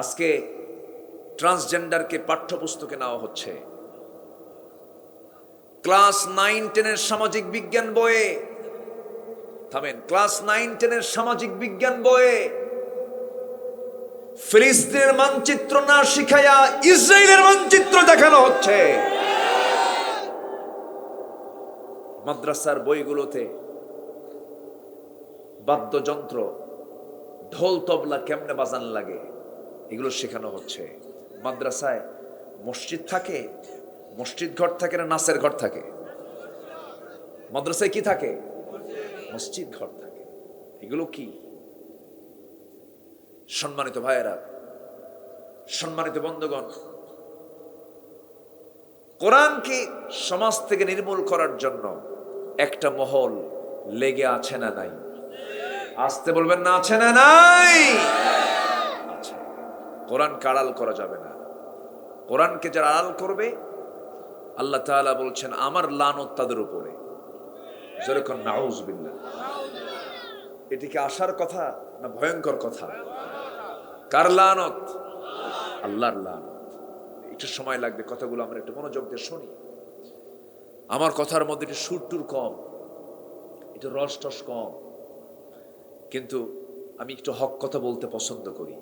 আজকে ট্রান্সজেন্ডারকে পাঠ্যপুস্তকে নেওয়া হচ্ছে। ক্লাস 9-10 সামাজিক বিজ্ঞান বইয়ে, ক্লাস 9-10 সামাজিক বিজ্ঞান বইয়ে ফিলিস্তিনের মানচিত্র না শিখাইয়া ইসরায়েলের মানচিত্র দেখানো হচ্ছে। মাদ্রাসার বইগুলোতে বাদ্যযন্ত্র, ঢোল তবলা কেমনে বাজান লাগে, এগুলো শেখানো হচ্ছে। মাদ্রাসায় মসজিদ থাকে, মসজিদ ঘর থাকে না নাচের ঘর থাকে? মাদ্রাসায় কি থাকে? মসজিদ ঘর থাকে। এগুলো কি? সম্মানিত ভাইয়েরা, সম্মানিত বন্ধুগণ, কোরআনকে সমাজ থেকে নির্মূল করার জন্য একটা মহল লেগে আছে না নাই? আসতে বলবেন না, আছে না নাই? আছে। কোরআনকে আড়াল করা যাবে না। কোরআনকে যারা আড়াল করবে, আল্লাহ তাআলা বলছেন আমার লানত তাদের উপরে। যেরকম নাউজুবিল্লাহ। এটি কি আশার কথা না ভয়ঙ্কর কথা? কার লানত? আল্লাহর লানত। একটু সময় লাগবে, কথাগুলো আমরা একটু মনোযোগ দিয়ে শুনি। আমার কথার মধ্যে একটু সুর টুর কম, একটু রস টস কম, কিন্তু আমি একটু হক কথা বলতে পছন্দ করি।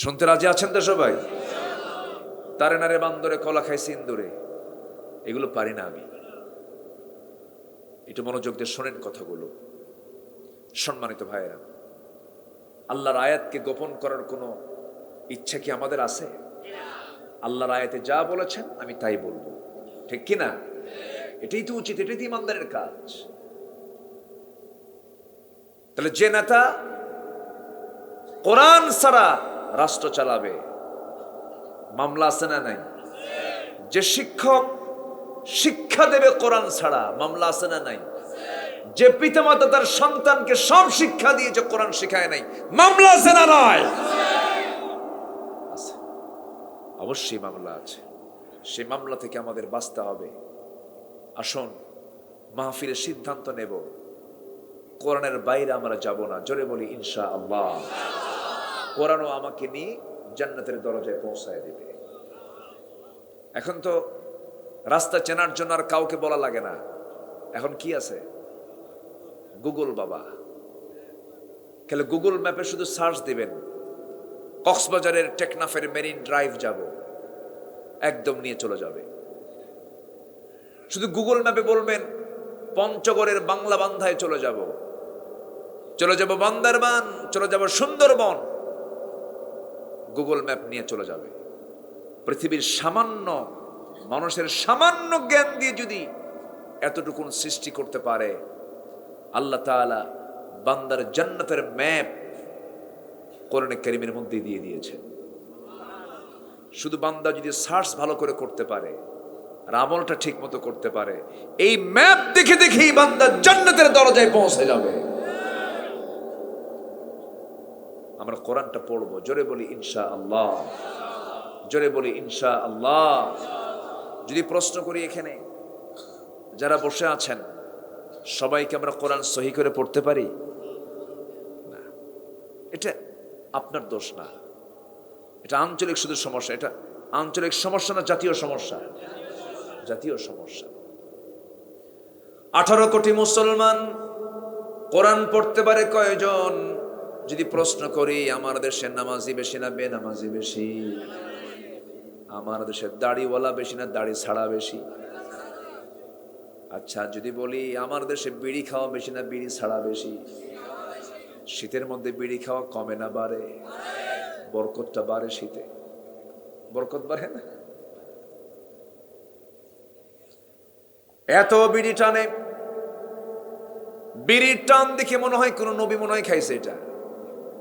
শুনতে রাজি আছেন তো সবাই? তারে নারে বান্দরে কলা খাইছি ইন্দুরে, এগুলো পারি না আমি। একটু মনোযোগ দিয়ে শোনেন কথাগুলো। সম্মানিত ভাইয়েরা, আল্লাহর আয়াতকে গোপন করার কোনো ইচ্ছা কি আমাদের আছে? আল্লাহর আয়াতে যা বলেছেন আমি তাই বলবো, ঠিক কিনা? এটাই তো উচিত, এটাই তো ইমানদারের কাজ। তাহলে যে নেতা কোরআন ছাড়া রাষ্ট্র চালাবে, মামলা আছে না নাই? যে শিক্ষক শিক্ষা দেবে কোরআন ছাড়া, মামলা আছে না নাই? যে পিতামাতা তার সন্তানকে সব শিক্ষা দিয়েছে, কোরআন শিখায় নাই, মামলা আছে না নাই? আছে, অবশ্যই মামলা আছে। সেই মামলা থেকে আমাদের বাঁচতে হবে। আসুন মাহফিলের সিদ্ধান্ত নেব, কোরআনের বাইরে আমরা যাব না। জোরে বলি ইনশাআল্লাহ। কোরআনও আমাকে নিয়ে জান্নাতের দরজায় পৌঁছায় দিবে। এখন তো রাস্তা চেনার জন্য আর কাউকে বলা লাগে না। এখন কি আছে? গুগল বাবা। তাহলে গুগল ম্যাপে শুধু সার্চ দিবেন, কক্সবাজারের টেকনাফের মেরিন ড্রাইভ যাব, একদম নিয়ে চলে যাবে। শুধু গুগল ম্যাপে বলবেন পঞ্চগড়ের বাংলা বান্ধায় চলে যাব বান্দরবান, চলে যাব সুন্দরবন, গুগল ম্যাপ নিয়ে চলে যাবে। পৃথিবীর সামান্য মানুষের সামান্য জ্ঞান দিয়ে যদি এতটুকুন সৃষ্টি করতে পারে, আল্লাহ তাআলা বান্দার জান্নাতের ম্যাপ কোরআনে কারীমের মধ্যে দিয়ে দিয়েছেন। শুধু বান্দা যদি সার্চ ভালো করে করতে পারে আর আমলটা ঠিক মতো করতে পারে, এই ম্যাপ দেখে দেখেই বান্দা জান্নাতের দরজায় পৌঁছে যাবে। আমরা কোরআনটা পড়বো, জোরে বলি ইনশাআল্লাহ, জোরে বলি ইনশাআল্লাহ। যদি প্রশ্ন করি, এখানে যারা বসে আছেন সবাইকে আমরা কোরআন সহি করে পড়তে পারি না? এটা আপনার দোষ না, এটা আঞ্চলিক শুধু সমস্যা। এটা আঞ্চলিক সমস্যা না, জাতীয় সমস্যা, জাতীয় সমস্যা। 18 কোটি মুসলমান কোরআন পড়তে পারে কয়জন? যদি প্রশ্ন করি, আমার দেশের নামাজি বেশি না বেনামাজি বেশি? আমার দেশের দাড়িওয়ালা বেশি না দাড়ি ছাড়া বেশি? আচ্ছা, যদি বলি আমার দেশে বিড়ি খাওয়া বেশি না বিড়ি ছাড়া বেশি? শীতের মধ্যে বিড়ি খাওয়া কমে না বাড়ে? বরকতটা বাড়ে শীতে, বরকত বাড়ে না? এত বিড়ি টানে, বিড়ির টান দেখে মনে হয় কোন নবী মনে হয় খাইছে। এটা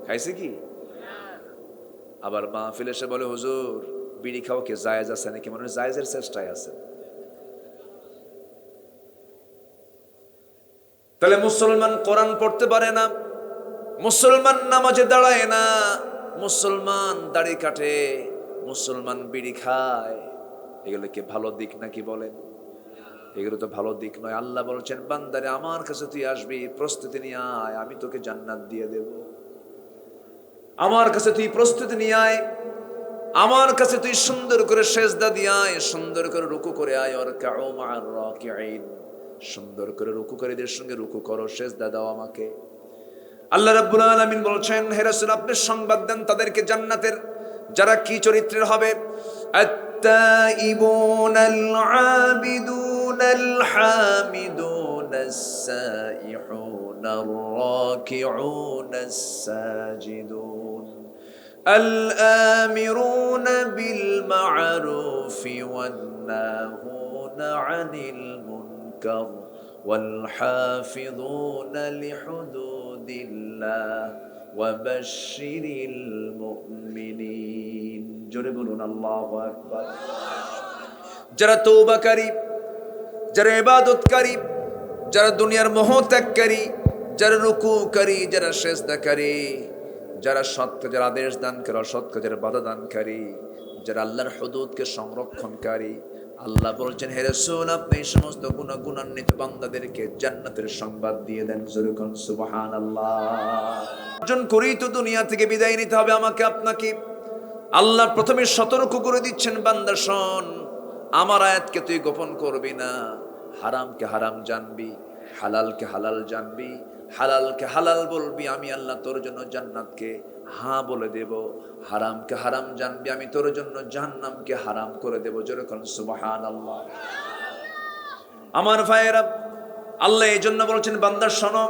খাইছে কি? আবার মাহফিল এসে বলে, হুজুর বিড়ি খাওয়া কি জায়েজ আছে নাকি? মনে হয় জায়েজের চেষ্টায় আছে। তাহলে মুসলমান কোরআন পড়তে পারে না, মুসলমান নামাজে দাঁড়ায় না, মুসলমান দাড়ি কাটে, মুসলমান বিড়ি খায়, এগুলো কি ভালো দিক নাকি বলেন? এগুলো তো ভালো দিক নয়। আল্লাহ বলছেন, বান্দারে আমার কাছে তুই আসবি, প্রস্তুতি নিয়ে আয়, আমি তোকে জান্নাত দিয়ে দেব। আমার কাছে তুই প্রস্তুতি নিয়ে আয়, আমার কাছে তুই সুন্দর করে সেজদা দিয়ে আয়, সুন্দর করে রুকু করে আয়। ওয়ারকাউ মা'আর রাকিঈন, সুন্দর করে রুকুকারীদের সঙ্গে রুকু করো, সেজদা দাও আমাকে। আল্লাহ রাব্বুল আলামিন বলছেন, হে রাসূল আপনি সংবাদ দেন তাদেরকে জান্নাতের, যারা কি চরিত্রের হবে? আত-তাইবুন আল-আবিদুন আল-হামিদুন আস-সাইহুন আর-রাকিউন আস-সাজিদুন আল-আমিরুন বিল মা'রুফি ওয়ান-নাহুন আনিল মুনকার والحافظون لحدود الله وبشر المؤمنين। জোরে বলুন আল্লাহু আকবার। যারা তওবাকারী, যারা ইবাদতকারী, যারা দুনিয়ার মোহ ত্যাগকারী, যারা রুকুকারী, যারা সিজদাকারী, যারা সৎ কাজের আদেশ দানকারী, অসৎ কাজের বাধা দানকারী, যারা আল্লাহর হুদুদকে সংরক্ষণকারী, আল্লাহ বলছেন, হে রাসূল, আপনি এই সমস্ত গুণান্বিত বান্দাদেরকে জান্নাতের সংবাদ দিয়ে দেন। জোরে কোন সুবহানাল্লাহ। অর্জন করেই তো দুনিয়া থেকে বিদায় নিতে হবে আমাকে আপনাকে। আল্লাহ প্রথমে সতর্ক করে দিচ্ছেন, বান্দা শোন, আমার আয়াতকে তুই গোপন করবি না, হারামকে হারাম জানবি, হালালকে হালাল জানবি, হালালকে হালাল বলবি, আমি আল্লাহ তোর জন্য জান্নাতকে হ্যাঁ বলে দেব, হারামকে হারাম জানবি, আমি তোর জন্য জাহান্নামকে হারাম করে দেব। যেরকম সুবহানাল্লাহ। আমার ভাইয়েরা, আল্লাহ এই জন্য বলছেন, বান্দা শোনো,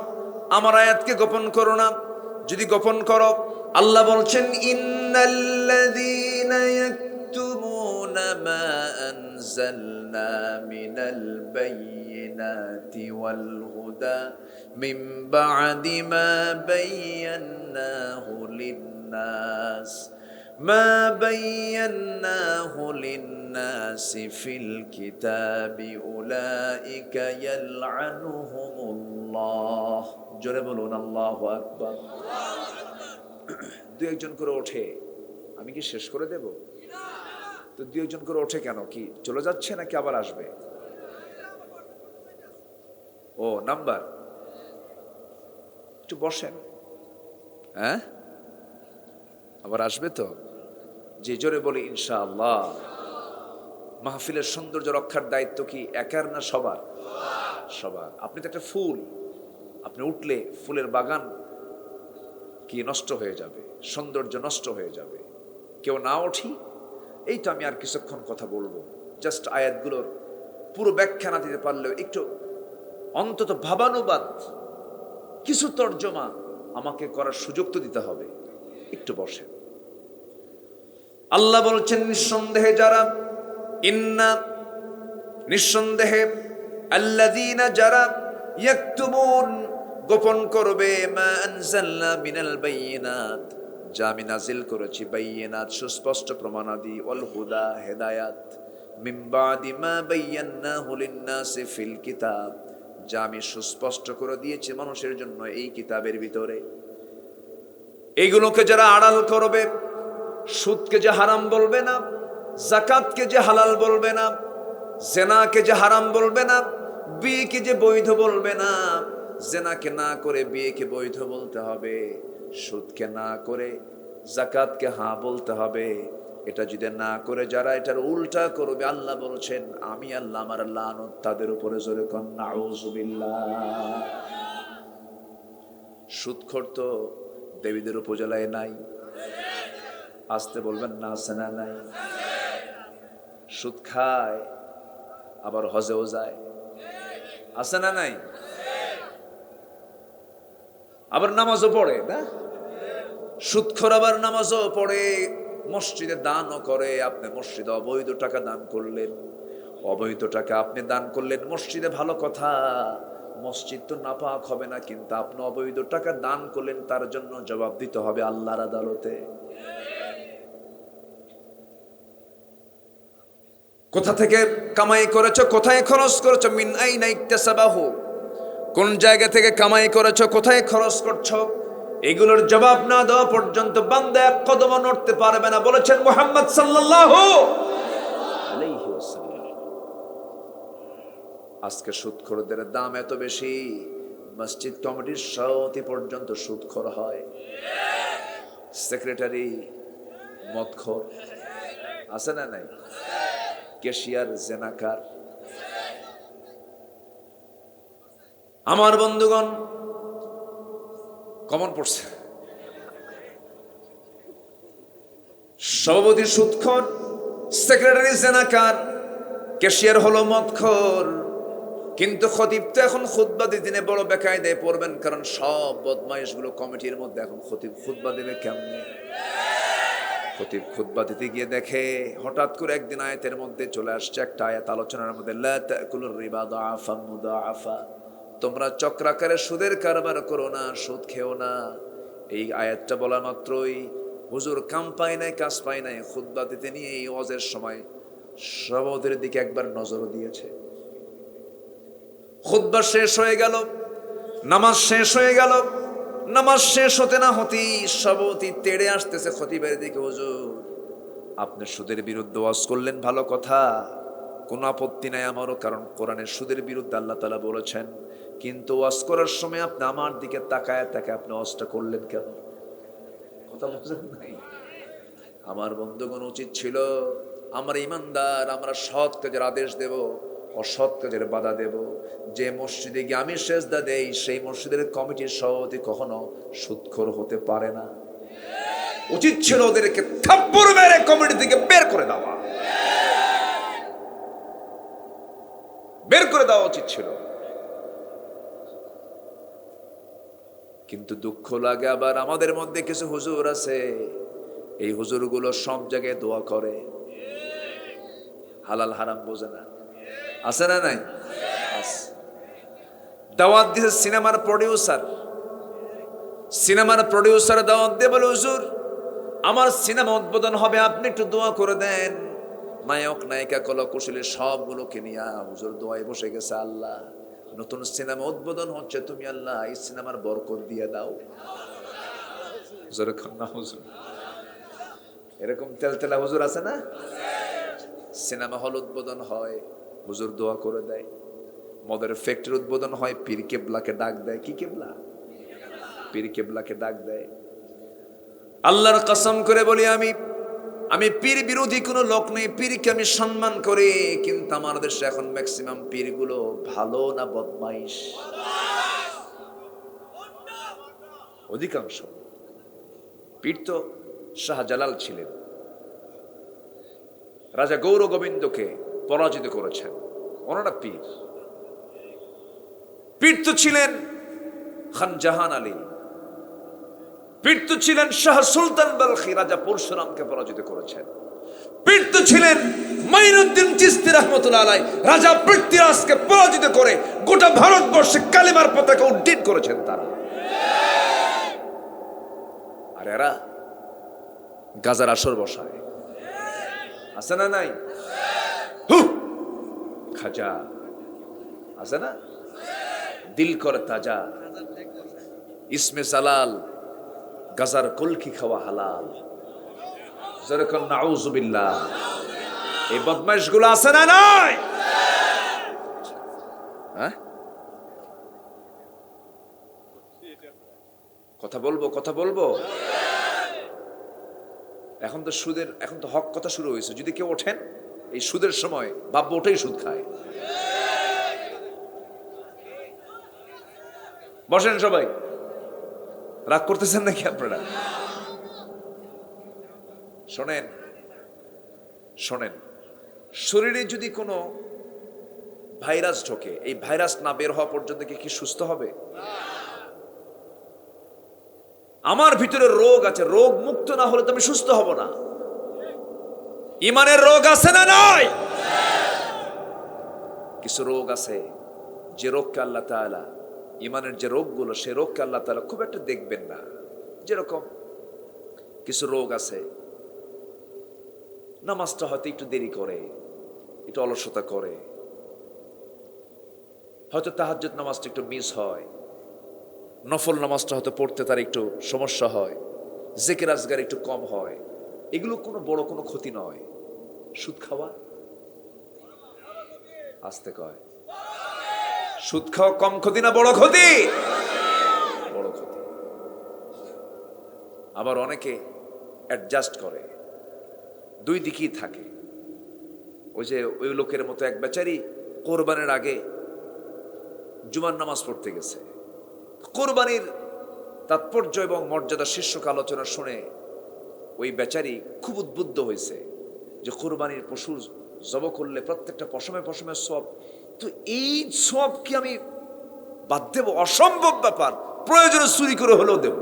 আমার আয়াতকে গোপন করো না। যদি গোপন করো, আল্লাহ বলছেন, ইন্নাল্লাযীনা ইয়াকতুমুনা মা আনজালনা মিনাল বায়্যিনাতি ওয়াল হুদা মিন বা'দি মা বায়্যানাহু লিন-নাস ما بيناه للناس في الكتاب أولئك يلعنهم الله জোরে বলুন আল্লাহু আকবার। দুই একজন করে ওঠে, আমি কি শেষ করে দেব? তো দুই একজন করে ওঠে কেন? কি চলে যাচ্ছে নাকি আবার আসবে? ও নাম্বার, একটু বসেন। হ্যাঁ, আবার আসবে তো? যে জোরে বলি ইনশাআল্লাহ। মাহফিলের সৌন্দর্য রক্ষার দায়িত্ব কি একার না সবার? সবার। আপনি তো একটা ফুল, আপনি উঠলে ফুলের বাগান কি নষ্ট হয়ে যাবে, সৌন্দর্য নষ্ট হয়ে যাবে। কেউ না উঠি, এই তো আমি আর কিছুক্ষণ কথা বলবো, জাস্ট আয়াতগুলোর পুরো ব্যাখ্যা না দিতে পারলেও একটু অন্তত ভাবানুবাদ, কিছু তর্জমা আমাকে করার সুযোগ তো দিতে হবে। একটু বসেন। আল্লাহ বলছেন, নিঃসন্দেহে যারা, ইন্না নিঃসন্দেহে, আল্লাযীনা যারা, ইয়াকতুমুন গোপন করবে, মা আনজালনা মিনাল বায়্যিনাত যা আমি নাজিল করেছি, বায়্যিনাত সুস্পষ্ট প্রমাণাদি, ওয়াল হুদা হেদায়াত, মিন বা'দি মা বায়্যানাহু লিন-নাসি ফিল কিতাব যা আমি সুস্পষ্ট করে দিয়েছি মানুষের জন্য এই কিতাবের ভিতরে। এইগুলোকে যারা আড়াল করবে, সুদকে যে হারাম বলবে না, যাকাতকে যে হালাল বলবে না, জেনাকে যে হারাম বলবে না, বিয়েকে যে বৈধ বলবে না, জেনাকে না করে বিয়েকে বৈধ বলতে হবে, সুদকে না করে যাকাতকে হ্যাঁ বলতে হবে, এটা যদি না করে যারা এটার উল্টা করবে, আল্লাহ বলছেন, আমি আল্লাহ আমার লানত তাদের উপরে। জোরে কোন নাউযুবিল্লাহ। সুদখোর তো দেবীদের উপজেলায় নাই, আসতে বলবেন না, আছে না নাই? সুদ খায়, আবার হজেও যায়, আছে না নাই? আবার নামাজও পড়ে না? সুদখোর আবার নামাজও পড়ে, মসজিদে দানও করে। আপনি মসজিদে অবৈধ টাকা দান করলেন, অবৈধ টাকা আপনি দান করলেন মসজিদে, ভালো কথা, মসজিদ তো নাপাক হবে না, কিন্তু আপনি অবৈধ টাকা দান করলেন, তার জন্য জবাব দিতে হবে আল্লাহর আদালতে। কোথা থেকে কামাই করেছো, কোথায় খরচ করেছো, মিন আইনা ইকতাসাবাহু কোন জায়গা থেকে কামাই করেছো, কোথায় খরচ করছো, এগুলোর জবাব না দেওয়া পর্যন্ত বান্দা এক কদমও নড়তে পারবে না, বলেছেন মুহাম্মদ সাল্লাল্লাহু আলাইহি ওয়াসাল্লাম। আজকে সুদখোরদের দাম এত বেশি, মসজিদ কমিটির সভাপতি পর্যন্ত সুদখোর হয়, সেক্রেটারি মদখোর, আছে না নাই? ক্যাশিয়ার জেনাকার। আমার বন্ধুগণ, কমন পড়ছে, সভাপতি সুদখোর, সেক্রেটারি জেনাকার, ক্যাশিয়ার হলো মদখোর। কিন্তু খতিব তো এখন খুতবা দিনে বড় বেকায়দায় পড়বেন, কারণ সব বদমাইশগুলো কমিটির মধ্যে। এখন খতিব খুতবা দেবে কেমনে? খতিব খুতবা দিতে গিয়ে দেখে হঠাৎ করে একদিন আয়াতের মধ্যে চলে আসছে একটা আয়াত আলোচনার মধ্যে, লা তাকুলুর রিবা দাআফাম মুদাআফা, তোমরা চক্রাকারে সুদের কারবার করো না, সুদ খেও না। এই আয়াতটা বলা মাত্রই হুজুর কাম পায় নাই, কাজ পায় নাই, খুতবা দিতে নিয়ে এই ওয়াজের সময় সভাপতির দিকে একবার নজরও দিয়েছে। খুতবা শেষ হয়ে গেল, নামাজ শেষ হয়ে গেল, নামাজ শেষ হতে না হতেই সভাপতি তেড়ে আসতেছে খতিবের দিকে, হুজুর আপনি সুদের বিরুদ্ধে ওয়াজ করলেন, ভালো কথা, কোনো আপত্তি নাই আমারও, কারণ কোরআনের সুদের বিরুদ্ধে আল্লাহ তাআলা বলেছেন। কিন্তু ওয়াজ করার সময় আপনি আমার দিকে তাকায় তাকায় আপনি ওয়াজটা করলেন কেন? কথা বুঝেন নাই? আমার বন্ধুগণ, উচিত ছিল আমরা ইমানদার, আমরা সৎ কাজের আদেশ দেব, অসৎ কাজের বাধা দেব। যে মসজিদে গিয়ে আমি সেজদা দেই, সেই মসজিদের কমিটির সভাপতি কখনো সুদখোর হতে পারে না। উচিত ছিল ওদেরকে থাপ্পড় মেরে কমিটি থেকে বের করে দেওয়া, বের করে দেওয়া উচিত ছিল। কিন্তু দুঃখ লাগে আবার আমাদের মধ্যে কিছু হুজুর আছে, এই হুজুরগুলো সব জায়গায় দোয়া করে, হালাল হারাম বোঝে না। আছে না নাই? দাওয়াত দিছে সিনেমার প্রডিউসার, দাওয়াত দিয়ে বলে, হুজুর আমার সিনেমা উদ্বোধন হবে, আপনি একটু দোয়া করে দেন। নায়ক নায়িকা কলাকুশলী সবগুলোকে নিয়ে হুজুর দোয়ায় বসে গেছে, আল্লাহ নতুন সিনেমা উদ্বোধন হচ্ছে, তুমি আল্লাহ এই সিনেমার বরকত দিয়ে দাও। হুজুর এরকম তেলতেলা হুজুর আছে না? সিনেমা হল উদ্বোধন হয়, হুজুর দোয়া করে দেয়। মদের ফ্যাক্টরি উদ্বোধন হয়, পীর কেবলাকে ডাক দেয়। কি কেবলা? পীর কেবলাকে ডাক দেয়। আল্লাহর কসম করে বলি, আমি পীর বিরোধী কোনো লোক নেই, পীরকে আমি সম্মান করি। কিন্তু আমার দেশে এখন ম্যাক্সিমাম পীরগুলো ভালো না বদমাইশ? অধিকাংশ পীর তো শাহজালাল ছিলেন, রাজা গৌর গোবিন্দকে পরাজিত করেছেন, ওনারা পীর। পীর তো ছিলেন খান জাহান আলী, পীর তো ছিলেন শাহ সুলতান বালখি, রাজা পরশুরামকে পরাজিত করেছেন। পীর তো ছিলেন মাইনুদ্দিন চিশতি রহমতুল্লাহ আলাইহি, রাজা পৃথ্বীরাজকে পরাজিত করে গোটা ভারতবর্ষে কালিমার পতাকা উড্ডীন করেছেন তারা। আর এরা গাজার আসর বসায়, আছে না নাই? খাজা আছে না? দিল করে তাজা, ইসমে জালাল, গাজার কলকি খাওয়া হালাল। যেরকম নাউজুবিল্লাহ, এই বদমাইশ গুলো আছে না নাই? হ্যাঁ, কথা বলবো। এখন তো হক কথা শুরু হয়েছে। যদি কেউ ওঠেন এই সুদের সময়, ভাববো ওটাই সুদ খায়। বসেন সবাই, রাগ করতেছেন নাকি আপনারা? শোনেন, শরীরে যদি কোনো ভাইরাস ঢোকে, এই ভাইরাস না বের হওয়া পর্যন্ত কি সুস্থ হবে? আমার ভিতরে রোগ আছে, রোগ মুক্ত না হলে তো আমি সুস্থ হব না। ইমানের রোগ আছে না নাই? কিছু রোগ আছে, যে রোগকে আল্লাহ তাআলা, ইমানের যে রোগগুলো, সে রোগকে আল্লাহ তাআলা খুব একটা দেখবেন না। যেরকম কিছু রোগ আছে, নামাজটা হয়তো একটু দেরি করে, একটু অলসতা করে, হয়তো তাহাজ্জুদ নামাজটা একটু মিস হয়, নফল নামাজটা হয়তো পড়তে তার একটু সমস্যা হয়, জিকির আজগার একটু কম হয়। এগুলো কোনো বড় কোনো ক্ষতি নয়। সুদ খাওয়া, আস্তে কয়, সুদ খাওয়া কম ক্ষতি না বড় ক্ষতি? বড় ক্ষতি। আবার অনেকে অ্যাডজাস্ট করে, দুই দিকেই থাকে। ওই লোকের মতো এক বেচারি কোরবানির আগে জুমার নামাজ পড়তে গেছে। কোরবানির তাৎপর্য এবং মর্যাদা শীর্ষক আলোচনা শুনে ওই বেচারি খুব উদ্বুদ্ধ হয়েছে যে কোরবানির পশু জব করলে প্রত্যেকটা পশমে পশমে সব, তো এই সব কি আমি বাদ দেব? অসম্ভব ব্যাপার, প্রয়োজনে চুরি করে হলেও দেব।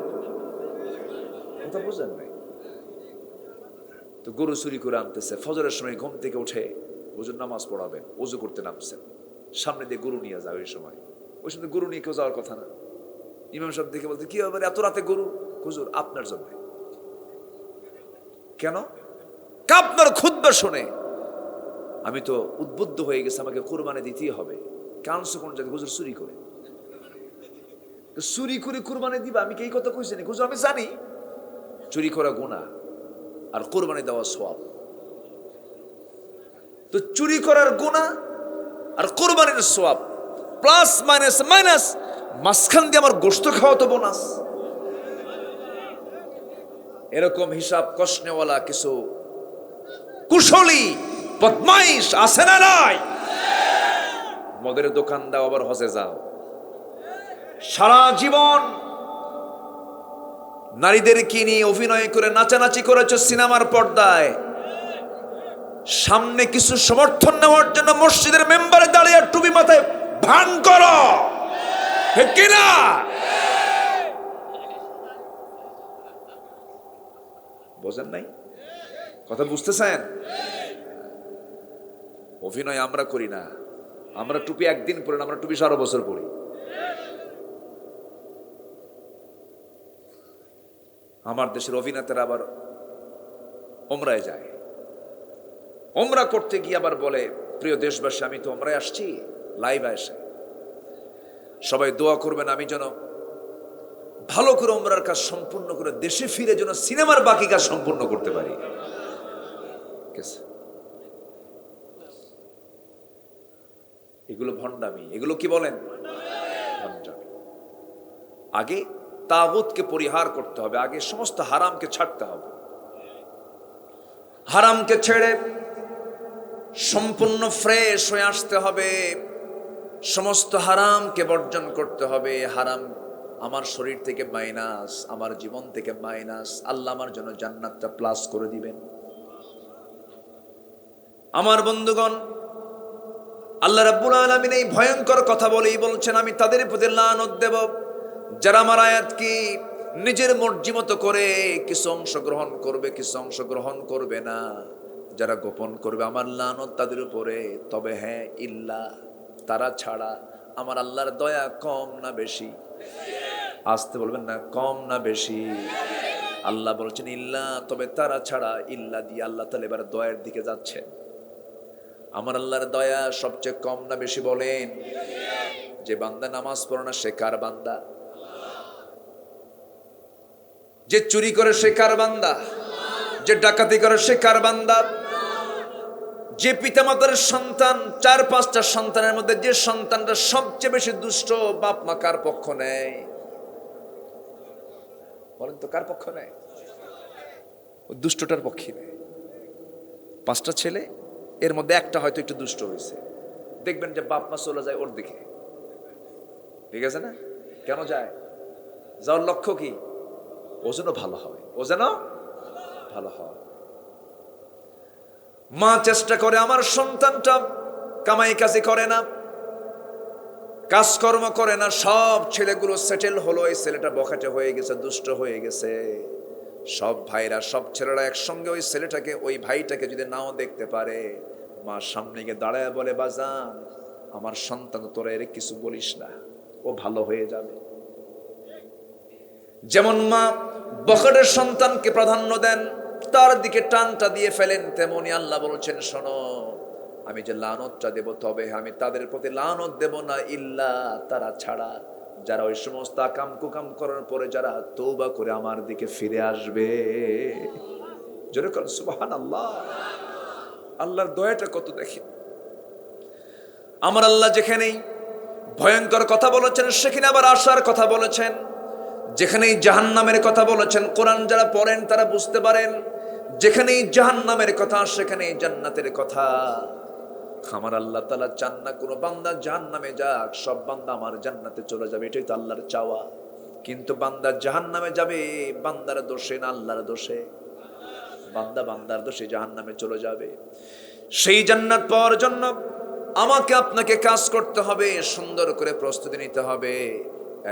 কথা বুঝেন নাই? তো গরু চুরি করে আনতেছে, ফজরের সময় ঘুম থেকে উঠে হুজুর নামাজ পড়াবেন, ওযু করতে নামছেন, সামনে দিয়ে গরু নিয়ে যাবে। ওই সময় গরু নিয়ে কেউ যাওয়ার কথা না। ইমাম সাহেব দেখে বলতে, কি হবে এত রাতে গরু? হুজুর আপনার জন্য। কেন? আপনার খুতবা শুনে আমি তো উদ্বুদ্ধ হয়ে গেছে, আমাকে কুরবানি দিতেই হবে। কারণসে কোন জায়গায় হুজুর চুরি করে, চুরি করে কুরবানি দিবা? আমি কি এই কথা কইছি না? হুজুর আমি জানি চুরি করা গুনাহ আর কুরবানি দেওয়া সওয়াব। তো চুরি করার গুনাহ আর কোরবানির সওয়াব, প্লাস মাইনাস মাইনাস, মাঝখান দিয়ে আমার গোশত খাওয়া তো বোনাস। এরকম হিসাব কষনেওয়ালা কিছু কুশলী বদমাইশ আছে না নাই? মদের দোকান দাও আবার হজে যাও, সারা জীবন নারীদের কিনে অভিনয় করে নাচানাচি করেছো সিনেমার পর্দায়, সামনে কিছু সমর্থন নেওয়ার জন্য মসজিদের মেম্বারে দাঁড়িয়ে টুপি মাথায় ভান করো, ঠিক কিনা? বোঝেন নাই কথা? বুঝতেছেন? অভিনয় আমরা করি না, আমরা টুপি একদিন পরি না, আমরা টুপি সারা বছর পরি। আমার দেশের অভিনেতারা আবার ওমরায় যায়, ওমরা করতে গিয়ে আবার বলে, প্রিয় দেশবাসী আমি তো ওমরায় আসছি, লাইভ আসে, সবাই দোয়া করবেন আমি যেন ভালো করে ওমরার কাজ সম্পূর্ণ করে দেশে ফিরে যেন সিনেমার বাকি কাজ সম্পূর্ণ করতে পারি। এগুলো ভণ্ডামি, এগুলো কি বলেন? ভণ্ডামি। আগে তাগুতকে পরিহার করতে হবে, আগে সমস্ত হারামকে ছাড়তে হবে। হারামকে ছেড়ে সম্পূর্ণ ফ্রেশ হয়ে আসতে হবে, সমস্ত হারামকে বর্জন করতে হবে। হারাম আমার শরীর থেকে মাইনাস, আমার জীবন থেকে মাইনাস, আল্লাহ আমার জন্য জান্নাতটা প্লাস করে দিবেন। আমার বন্ধুগণ, আল্লাহ রাব্বুল আলামিন এই ভয়ঙ্কর কথা বলেই বলছেন, আমি তাদের প্রতি লানত দেব যারা আমার আয়াত কি নিজের মর্জি মতো করে কিছু অংশ গ্রহণ করবে, কিছু অংশ গ্রহণ করবে না, যারা গোপন করবে আমার লানত তাদের উপরে। তবে হ্যাঁ, ইল্লা, তারা ছাড়া। আমার আল্লাহর দয়া কম না বেশি? আসতে বলবেন না, কম না বেশি? আল্লাহ বলছেন ইল্লা, তবে তারা ছাড়া। ইল্লা দিয়ে আল্লাহ তাআলা এবার দয়ার দিকে যাচ্ছেন। আমার আল্লাহর দয়া সবচেয়ে কম না বেশি বলেন? যে বান্দা নামাজ পড়ে না সে কার বান্দা? যে চুরি করে সে কার বান্দা? যে ডাকাতি করে সে কার বান্দা? যে পিতামাতার সন্তান, 4-5টা সন্তানের মধ্যে যে সন্তানটা সবচেয়ে বেশি দুষ্ট, বাপ মা কার পক্ষ নেয়? বলেন তো, কার পক্ষ নেয়? ওই দুষ্টটার পক্ষে নেয়। 5টা ছেলে, এর মধ্যে একটা হয়তো একটু দুষ্ট হয়েছে, দেখবেন যে বাপ মা চলে যায় ওর দিকে। ঠিক আছে না? কেন যায়? যাওয়ার লক্ষ্য কি? ও যেন ভালো হয়, ও যেন ভালো হয়। মা চেষ্টা করে আমার সন্তানটা কামাই কাজে করে না, কাজকর্ম করে না, সব ছেলেগুলো সেটেল হলো, এই ছেলেটা বখাটে হয়ে গেছে, দুষ্ট হয়ে গেছে। সব ভাইরা, সব ছেলেরা একসঙ্গে ওই ছেলেটাকে, ওই ভাইটাকে যদি নাও দেখতে পারে, মা সামনে গিয়ে দাঁড়ায় বলে, বাজান আমার সন্তান, তোরা এর কিছু বলিস না, ও ভালো হয়ে যাবে। যেমন মা বখাটের সন্তানকে প্রাধান্য দেন, তার দিকে টানটা দিয়ে ফেলেন, তেমনি আল্লাহ বলছেন, শোনো আমি যে লানতটা দেব, তবে আমি তাদের প্রতি লানত দেব না, ইল্লা, তারা ছাড়া, যারা ওই সমস্ত আকাম কুকাম করার পরে যারা তওবা করে আমার দিকে ফিরে আসবে। জোরে কর সুবহানাল্লাহ। আল্লাহর দয়াটা কত দেখেন। আমার আল্লাহ যেখানেই ভয়ঙ্কর কথা বলেছেন সেখানে আবার আশার কথা বলেছেন, যেখানেই জাহান্নামের কথা বলেছেন, কোরআন যারা পড়েন তারা বুঝতে পারেন, যেখানেই জাহান্নামের কথা সেখানেই জান্নাতের কথা। আমার আল্লাহ তাআলা চান না কোনো বান্দা জাহান্নামে যাক, সব বান্দা আমার জান্নাতে চলে যাবে, এটাই তো আল্লাহর চাওয়া। কিন্তু বান্দা জাহান্নামে যাবে বান্দার দোষে না আল্লাহর দোষে? বান্দা বান্দার দোষে জাহান্নামে চলে যাবে। সেই জান্নাত পাওয়ার জন্য আমাকে আপনাকে কাজ করতে হবে, সুন্দর করে প্রস্তুতি নিতে হবে।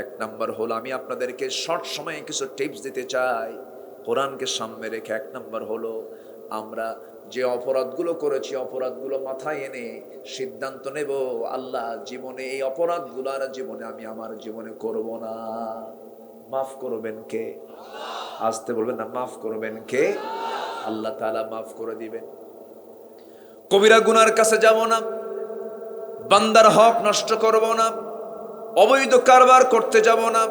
1 নাম্বার হলো, আমি আপনাদেরকে শর্ট সময়ে কিছু টিপস দিতে চাই কোরআনকে সামনে রেখে। 1 নাম্বার হলো, আমরা যে অপরাধগুলো করেছি অপরাধগুলো মাথায় এনে সিদ্ধান্ত নেব, আল্লাহ জীবনে এই অপরাধগুলো আর জীবনে আমি আমার জীবনে করব না। মাফ করবেন কে? আসতে বলবেন না, মাফ করবেন কে? আল্লাহ তাআলা মাফ করে দিবেন। কবিরা গুনার কাছে যাব না, বান্দার হক নষ্ট করব না, অবৈধ কারবার করতে যাব না,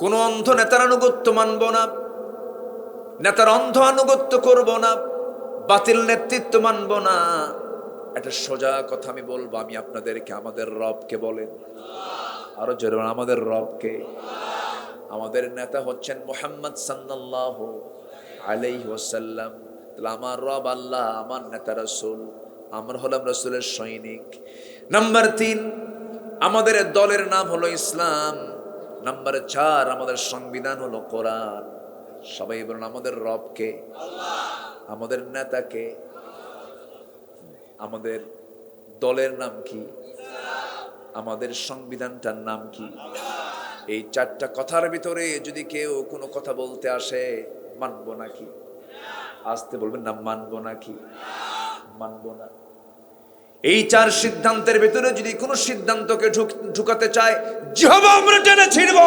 কোন অন্ধ নেতার আনুগত্য মানব না, নেতার অন্ধ আনুগত্য করব না, বাতিল নেতৃত্ব মানব না, একটা সোজা কথা আমি বলবো, আমি আপনাদেরকে আমাদের রবকে বলেন, আরো জোরে বলেন, আমাদের রবকে। আমাদের নেতা হচ্ছেন মুহাম্মদ সাল্লাল্লাহু আলাইহি ওয়াসাল্লাম। তাহলে আমার রব আল্লাহ, আমার নেতা রাসূল, আমরা হলাম রাসূলের সৈনিক। নাম্বার 3, আমাদের দলের নাম হলো ইসলাম। নাম্বার 4, আমাদের সংবিধান হলো কোরআন। সবাই বলুন, আমাদের রবকে, আমাদের নেতাকে, আমাদের দলের নাম কি, আমাদের সংবিধানটার নাম কি? এই 4টা কথার ভিতরে যদি কেউ কোনো কথা বলতে আসে, মানবো নাকি? আসতে বলবেন না, মানবো নাকি? মানবো না। এই 4 সিদ্ধান্তের ভিতরে যদি কোনো সিদ্ধান্তকে ঢুকাতে চায়, জিহবা আমরা টেনে ছিড়ব।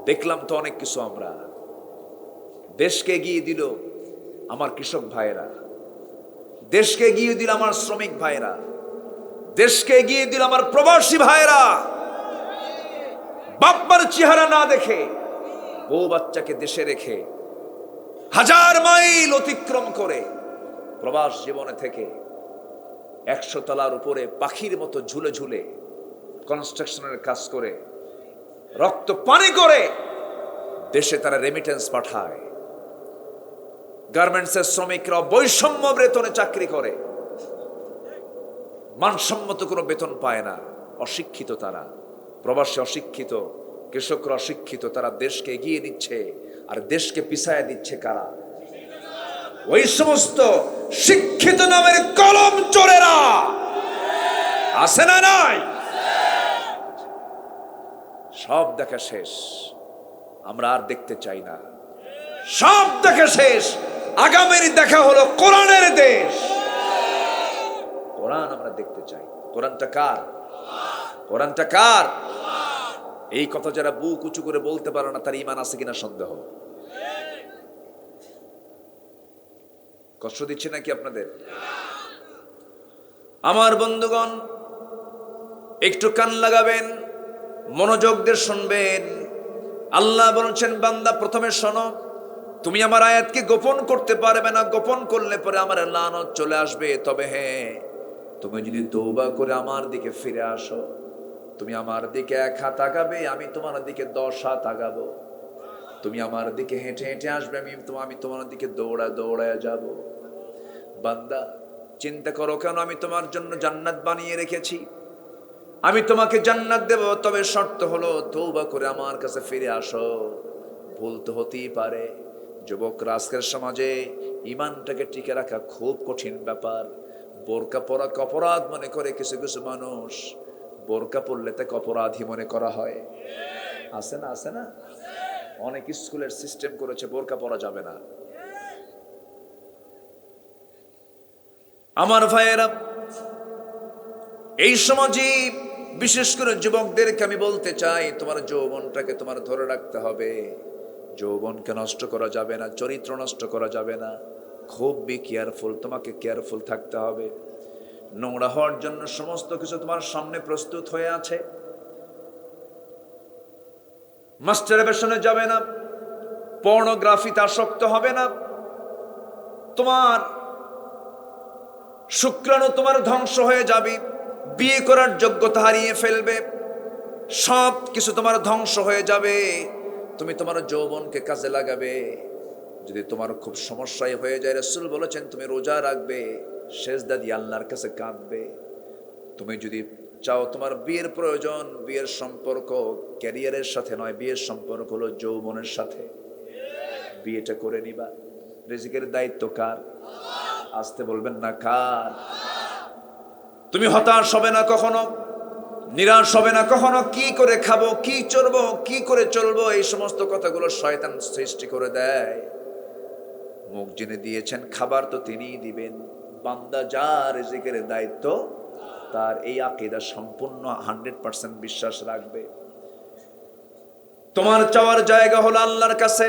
দেখলাম তো অনেক কিছু, আমরা দেশকে এগিয়ে দিল আমার কৃষক ভাইরা, দেশকে এগিয়ে দিল আমার শ্রমিক ভাইরা, দেশকে এগিয়ে দিল আমার প্রবাসী ভাইরা। বাপ্পার চেহারা না দেখে, বউ বাচ্চাকে দেশে রেখে 1000 মাইল অতিক্রম করে প্রবাস জীবনে থেকে 100 তলার উপরে পাখির মতো ঝুলে ঝুলে কনস্ট্রাকশনের কাজ করে রক্ত পানি করে দেশে তারা রেমিটেন্স পাঠায়। গার্মেন্টসের শ্রমিকরা বৈষম্য বেতনে চাকরি করে, মানসম্মত কোনো বেতন পায় না, অশিক্ষিত তারা, প্রবাসী অশিক্ষিত, কৃষকরা অশিক্ষিত, তারা দেশকে এগিয়ে নিচ্ছে। আর দেশকে পিছায় দিচ্ছে কারা? ওই সমস্ত শিক্ষিত নামের কলম চোরেরা। আছে না নাই? সব দেখা শেষ, আমরা আর দেখতে চাই না। সব দেখা শেষ, আগামীর দেখা হলো কোরআনের দেশ। কোরআন আমরা দেখতে চাই। কোরআনটা কার? কোরআনটা কার? এই কথা যারা বুক উঁচু করে বলতে পারে না, তার ঈমান আছে কিনা সন্দেহ। কষ্ট দিচ্ছে নাকি আপনাদের? আমার বন্ধুগণ, একটু কান লাগাবেন, মনোযোগ দিয়ে শুনবেন। আল্লাহ বলছেন, বান্দা প্রথমে শোনো, তুমি আমার আয়াতকে গোপন করতে পারবে না, গোপন করলে পরে আমার লানত চলে আসবে। তবে হ্যাঁ, তুমি যদি তওবা করে আমার দিকে ফিরে আসো, তুমি আমার দিকে 1 হাত আগাবে, আমি তোমার দিকে 10 হাত আগাবো। তুমি আমার দিকে হেঁটে হেঁটে আসবে, আমি তোমার দিকে দৌড়ায় যাব। বান্দা চিন্তা করো, কেন আমি তোমার জন্য জান্নাত বানিয়ে রেখেছি। আমি তোমাকে জান্নাত দেব, তবে শর্ত হলো তওবা করে আমার কাছে ফিরে আসো। ভুল তো হতেই পারে। যুবকরা আজকের সমাজে ঈমানটাকে টিকে রাখা খুব কঠিন ব্যাপার। বোরকা পরা অপরাধ মনে করে কিছু কিছু মানুষ, বোরকা পরলে তাকে অপরাধী মনে করা হয়। আছে না? আছে না? অনেক স্কুলের সিস্টেম করেছে বোরকা পরা যাবে না। আমার ভাইয়েরা, এই সমাজে বিশেষ করে যুবকদেরকে আমি বলতে চাই, তোমার যৌবনটাকে তোমার ধরে রাখতে হবে। যৌবনকে নষ্ট করা যাবে না, চরিত্র নষ্ট করা যাবে না। খুব কেয়ারফুল, তোমাকে কেয়ারফুল থাকতে হবে। নোংরা হওয়ার জন্য সমস্ত কিছু তোমার সামনে প্রস্তুত হয়ে আছে। মাস্টারবেশনে যাবে না, পর্নোগ্রাফিতে আসক্ত হবে না। তোমার শুক্রাণু তোমার ধ্বংস হয়ে যাবে, বিয়ে করার যোগ্যতা হারিয়ে ফেলবে, সব কিছু তোমার ধ্বংস হয়ে যাবে। তুমি তোমার যৌবনকে কাজে লাগাবে। যদি তোমার খুব সমস্যায় হয়ে যায়, রাসূল বলেছেন তুমি রোজা রাখবে, সেজদা দিয়ে আল্লাহর কাছে কাঁদবে। তুমি যদি চাও তোমার বিয়ের প্রয়োজন, বিয়ের সম্পর্ক ক্যারিয়ারের সাথে নয়, বিয়ের সম্পর্ক হলো যৌবনের সাথে, বিয়েটা করে নিবা। রিজিকের দায়িত্ব কার? আসতে বলবেন না, কার? তুমি হতাশ হবে না কখনো, নিরাশ হবে না কখনো। কি করে খাবো, কি চলবো, কি করে চলবো, এই সমস্ত কথাগুলো শয়তান সৃষ্টি করে দেয়। মুখ যিনি দিয়েছেন খাবার তো তিনিই দিবেন। বান্দা যার রিজিকের দায়িত্ব তার, এই আকীদা সম্পূর্ণ 100% বিশ্বাস রাখবে। তোমার চাওয়ার জায়গা হলো আল্লাহর কাছে।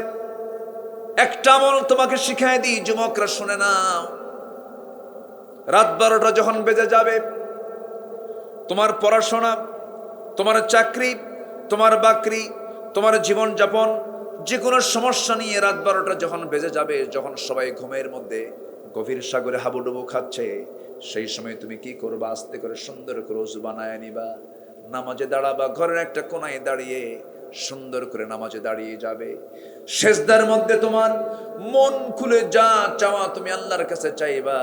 একটা আমল তোমাকে শিখাই দিই, যুবকরা শুনে নাও। রাত 12টা যখন বেজে যাবে, তোমার পড়াশোনা, তোমার চাকরি, তোমার বাকরি, তোমার জীবন যাপন, যে কোনো সমস্যা নিয়ে রাত 12টা যখন বেজে যাবে, যখন সবাই ঘুমের মধ্যে গভীর সাগরে হাবুডুবু খাচ্ছে, সেই সময় তুমি কি করবা? আস্তে করে সুন্দর করে ওযু বানায় নিবা, নামাজে দাঁড়াবা, ঘরের একটা কোনায় দাঁড়িয়ে সুন্দর করে নামাজে দাঁড়িয়ে যাবে। সেজদার মধ্যে তোমার মন খুলে যা চাওয়া তুমি আল্লাহর কাছে চাইবা,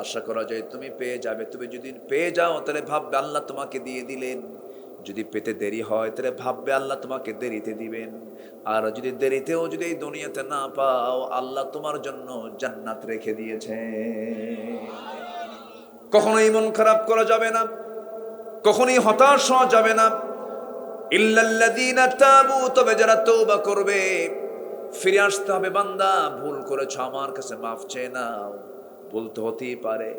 আশা করা যায় তুমি পেয়ে যাবে। তুমি যদি পেয়ে যাও তাহলে ভাববে আল্লাহ তোমাকে দিয়ে দিলেন, যদি পেতে দেরি হয় তাহলে ভাববে আল্লাহ তোমাকে দেরিতে দিবেন। আর যদি দেরিতেও যদি এই দুনিয়াতে না পাও, আল্লাহ তোমার জন্য জান্নাত রেখে দিয়েছে। কখনোই মন খারাপ করা যাবে না, কখনোই হতাশ হওয়া যাবে না। ইল্লাল্লাযীনা তাবু, তবে যারা তওবা করবে, ফিরে আসতে হবে। বান্দা ভুল করেছ, আমার কাছে মাফ চেয়ে নাও। ভুল তো হতেই পারে,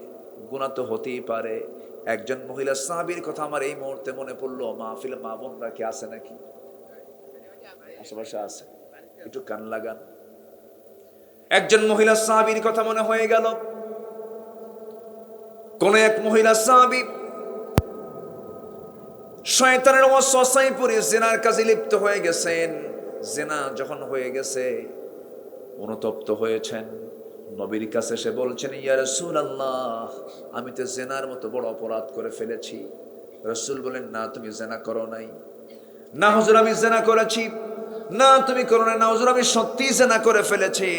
গুনাহ তো হতেই পারে। একজন মহিলা সাহাবীর কথা আমার এই মুহূর্তে মনে পড়লো। মাহফিলে মা বোনরা কি আছে নাকি? আশেপাশে আছে, একটু কান লাগান। একজন মহিলা সাহাবীর কথা মনে হয়ে গেল। কোন এক মহিলা সাহাবী শয়তানের ওয়াসওয়াসায় পড়ে জিনার কাজে লিপ্ত হয়ে গেছেন। জিনা যখন হয়ে গেছে, অনুতপ্ত হয়েছেন, নবীর কাছে এসে বলছেন, ইয়া রাসূলুল্লাহ, আমি তো জিনার মতো বড় অপরাধ করে ফেলেছি। রাসূল বলেন, না তুমি জিনা করো নাই। না হুজুর আমি জিনা করেছি। না তুমি করো না। না হুজুর আমি সত্যি জিনা করে ফেলেছি।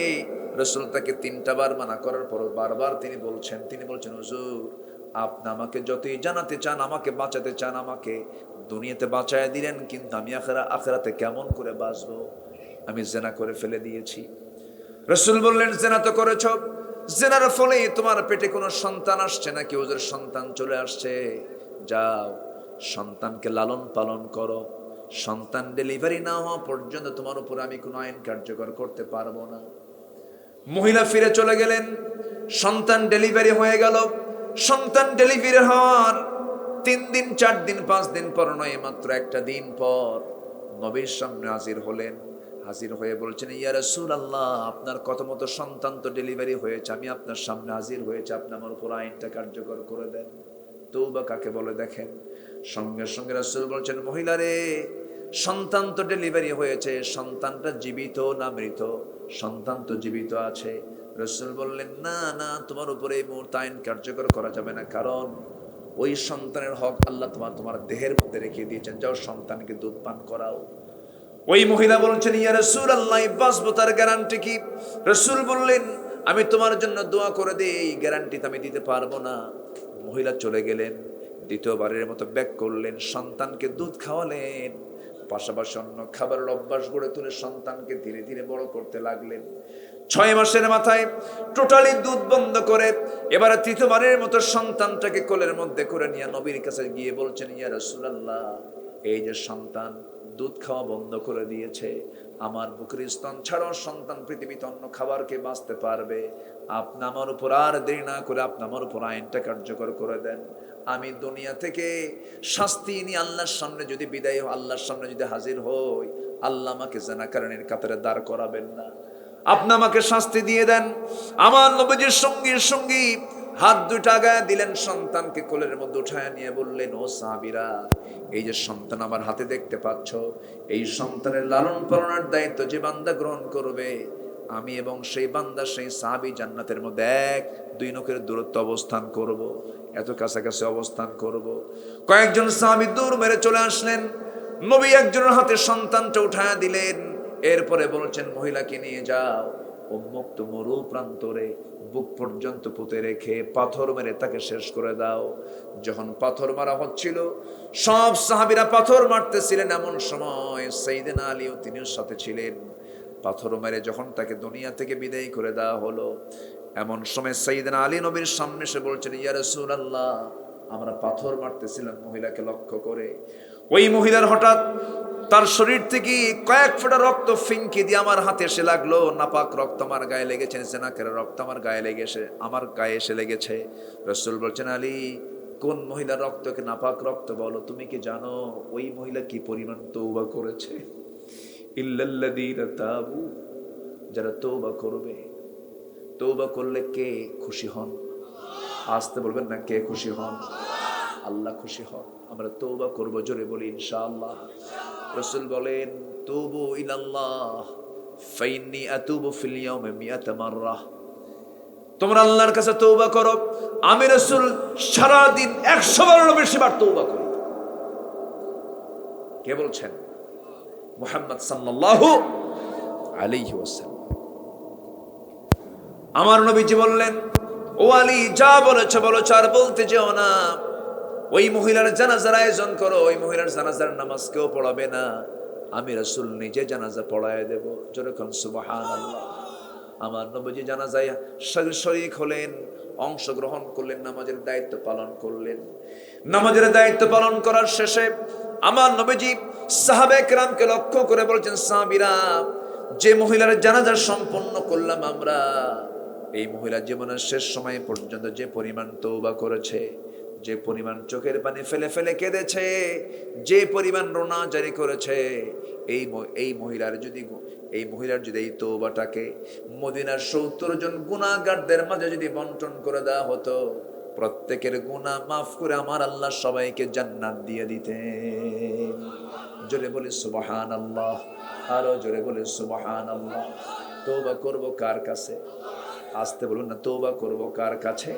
রাসূল তাকে 3টা বার মানা করার পর বারবার তিনি বলছেন, হুজুর আপনি আমাকে যতই জানাতে চান, আমাকে বাঁচাতে চান, আমাকে দুনিয়াতে বাঁচায় দিলেন, কিন্তু আমি আখিরাতে কেমন করে বাঁচবো? আমি জিনা করে ফেলে দিয়েছি। রাসূল বললেন, জিনা তো করেছ, জিনার ফলে তোমার পেটে কোনো সন্তান আসছে নাকি? ওদের সন্তান চলে আসছে। যাও, সন্তানকে লালন পালন করো। সন্তান ডেলিভারি না হওয়া পর্যন্ত তোমার উপর আমি কোনো আইন কার্যকর করতে পারবো না। মহিলা ফিরে চলে গেলেন। সন্তান ডেলিভারি হয়ে গেল। সন্তান ডেলিভারি হওয়ার 3 দিন 4 দিন 5 দিন পর নয়, মাত্র একটা দিন পর নবীর সামনে হাজির হলেন। হাজির হয়ে বলছেন, ইয়া রাসূলুল্লাহ, আপনার কথা মতো সন্তান তো ডেলিভারি হয়েছে, আমি আপনার সামনে হাজির হয়েছে, আপনি আমার উপর আইনটা কার্যকর করে দেন। তওবা কাকে বলে দেখেন। সঙ্গে সঙ্গে রাসূল বলছেন, মহিলা রে, সন্তান তো ডেলিভারি হয়েছে, সন্তানটা জীবিত না মৃত? সন্তান তো জীবিত আছে। রাসূল বললেন, না না, তোমার উপরে এই মুহূর্তে আইন কার্যকর করা যাবে না, কারণ ওই সন্তানের হক আল্লাহ তোমার দেহের মধ্যে রেখে দিয়েছেন। যাও, সন্তানকে দুধ পান করাও। ওই মহিলা বলছেন, ইয়া রাসূলুল্লাহ, বাঁচবো তার গ্যারান্টি কি? রাসূল বললেন, আমি তোমার জন্য দোয়া করে দিই, এই গ্যারান্টি তো আমি দিতে পারবো না। মহিলা চলে গেলেন। দ্বিতীয়বারের মতো ব্যাক করলেন, সন্তানকে দুধ খাওয়ালেন, পাশাপাশি অন্য খাবারের অভ্যাস গড়ে তুলে সন্তানকে ধীরে ধীরে বড় করতে লাগলেন। 6 মাসের মাথায় টোটালি দুধ বন্ধ করে এবারে তৃতীয়বারের মতো সন্তানটাকে কোলের মধ্যে করে নিয়ে নবীর কাছে গিয়ে বলছেন, ইয়া রাসূলুল্লাহ, এই যে সন্তান দুধ খাওয়া বন্ধ করে দিয়েছে, আমার বুকের স্তন ছাড়াও সন্তান পৃথিবীতে অন্য খাবারকে বাঁচতে পারবে। আপনি আমার উপর আর দেরি না করে আপনি আমার উপর আইনটা কার্যকর করে দেন। আমি দুনিয়া থেকে শাস্তি নিয়ে আল্লাহর সামনে যদি বিদায়, আল্লাহর সামনে যদি হাজির হই, আল্লাহ আমাকে জানাকারণের কাতারে দাঁড় করাবেন না। আপনি আমাকে শাস্তি দিয়ে দেন। আমার নবীজির সঙ্গী সঙ্গী হাত দুইটা গায়ে দিলেন, সন্তানকে কোলের মধ্যে উঠায় নিয়ে বললেন, ও সাহাবীরা, এই যে সন্তান আমার হাতে দেখতে পাচ্ছ, এই সন্তানের লালন পালনের দায়িত্ব যে বান্দা গ্রহণ করবে, আমি এবং সেই বান্দা, সেই সাহাবী জান্নাতের মধ্যে 1-2 নখের দূরত্ব অবস্থান করব, এত কাছাকাছি অবস্থান করব। কয়েকজন সাহাবী দূর মেরে চলে আসলেন। নবী একজনের হাতে সন্তানটা উঠায় দিলেন। এরপরে বলছেন, মহিলাকে নিয়ে যাও, উন্মুক্ত মরু প্রান্তরে বুক পর্যন্ত পুঁতে রেখে পাথর মেরে তাকে শেষ করে দাও। যখন পাথর মারা হচ্ছিল, সব সাহাবীরা পাথর মারতেছিলেন, এমন সময় সাইয়েদনা আলীও তিনিও সাথে ছিলেন। পাথর মেরে যখন তাকে দুনিয়া থেকে বিদায় করে দেওয়া হলো, এমন সময় সাইয়েদনা আলী নবীর সামনে এসে বলছেন, ইয়া রাসূলুল্লাহ, আমরা পাথর মারতেছিলাম মহিলাকে লক্ষ্য করে। ওই মহিলার হঠাৎ তার শরীর থেকে কয়েক ফোঁটা রক্ত ফিনকি দিয়ে আমার হাতে এসে লাগলো। নাপাক রক্ত আমার গায়ে লেগেছে, জেনাকের রক্ত আমার গায়ে লেগেছে, আমার গায়ে এসে লেগেছে। রাসূল বলছেন, আলী, কোন মহিলার রক্তকে নাপাক রক্ত বলো? তুমি কি জানো ওই মহিলা কি পরিমাণ তওবা করেছে? ইল্লাল্লাযীনা তাবু, যারা তওবা করবে। তওবা করলে কে খুশি হন? আসতে বলবেন না, কে খুশি হন? আল্লাহ খুশি হন। আমরা তওবা করব, জোরে বলি ইনশাআল্লাহ। রাসূল বলেন, তুবু ইলাল্লাহ ফাইন্নী আতুবু ফিল ইয়াউমি 100 মাররা। তোমরা আল্লাহর কাছে তওবা করো। আমি রাসূল সারাদিন 100 বারেরও বেশি বার তওবা করি। কে বলছেন? মুহাম্মদ সাল্লাল্লাহু আলাইহি ওয়াসাল্লাম। আমার নবীজি বললেন, ও আলী, যা বলেছ বলেছ, আর বলতে যেও না। ওই মহিলার জানাজার আয়োজন করো, ওই মহিলার জানাজার নামাজ কেউ পড়াবে না, আমি রাসূল নিজে জানাজা পড়ায় দেব। যেরকম সুবহানাল্লাহ। আমার নবীজি জানাজায় শরীক হলেন, অংশগ্রহণ করলেন, নামাজের দায়িত্ব পালন করলেন। নামাজের দায়িত্ব পালন করার শেষে আমার নবীজি সাহাবায়ে কেরামকে লক্ষ্য করে বলছেন, সাহাবীরা, যে মহিলার জানাজা সম্পন্ন করলাম আমরা, এই মহিলা জীবনের শেষ সময় পর্যন্ত যে পরিমাণ তওবা করেছে, যে পরিমাণ চোখের পানি ফেলে ফেলে কেঁদেছে, যে পরিমাণ রোনা জারি করেছে, এই মহিলার যদি এই তওবাটাকে মদিনার 70 জন গুনাহগারদের মাঝে যদি বন্টন করে দেওয়া হতো, প্রত্যেকের গুনাহ মাফ করে আমার আল্লাহ সবাইকে জান্নাত দিয়ে দিতেন। জোরে বলি সুবহানাল্লাহ, আরো জোরে বলি সুবহানাল্লাহ। তওবা করব কার কাছে? আসতে বলুন না, তওবা করব কার কাছে?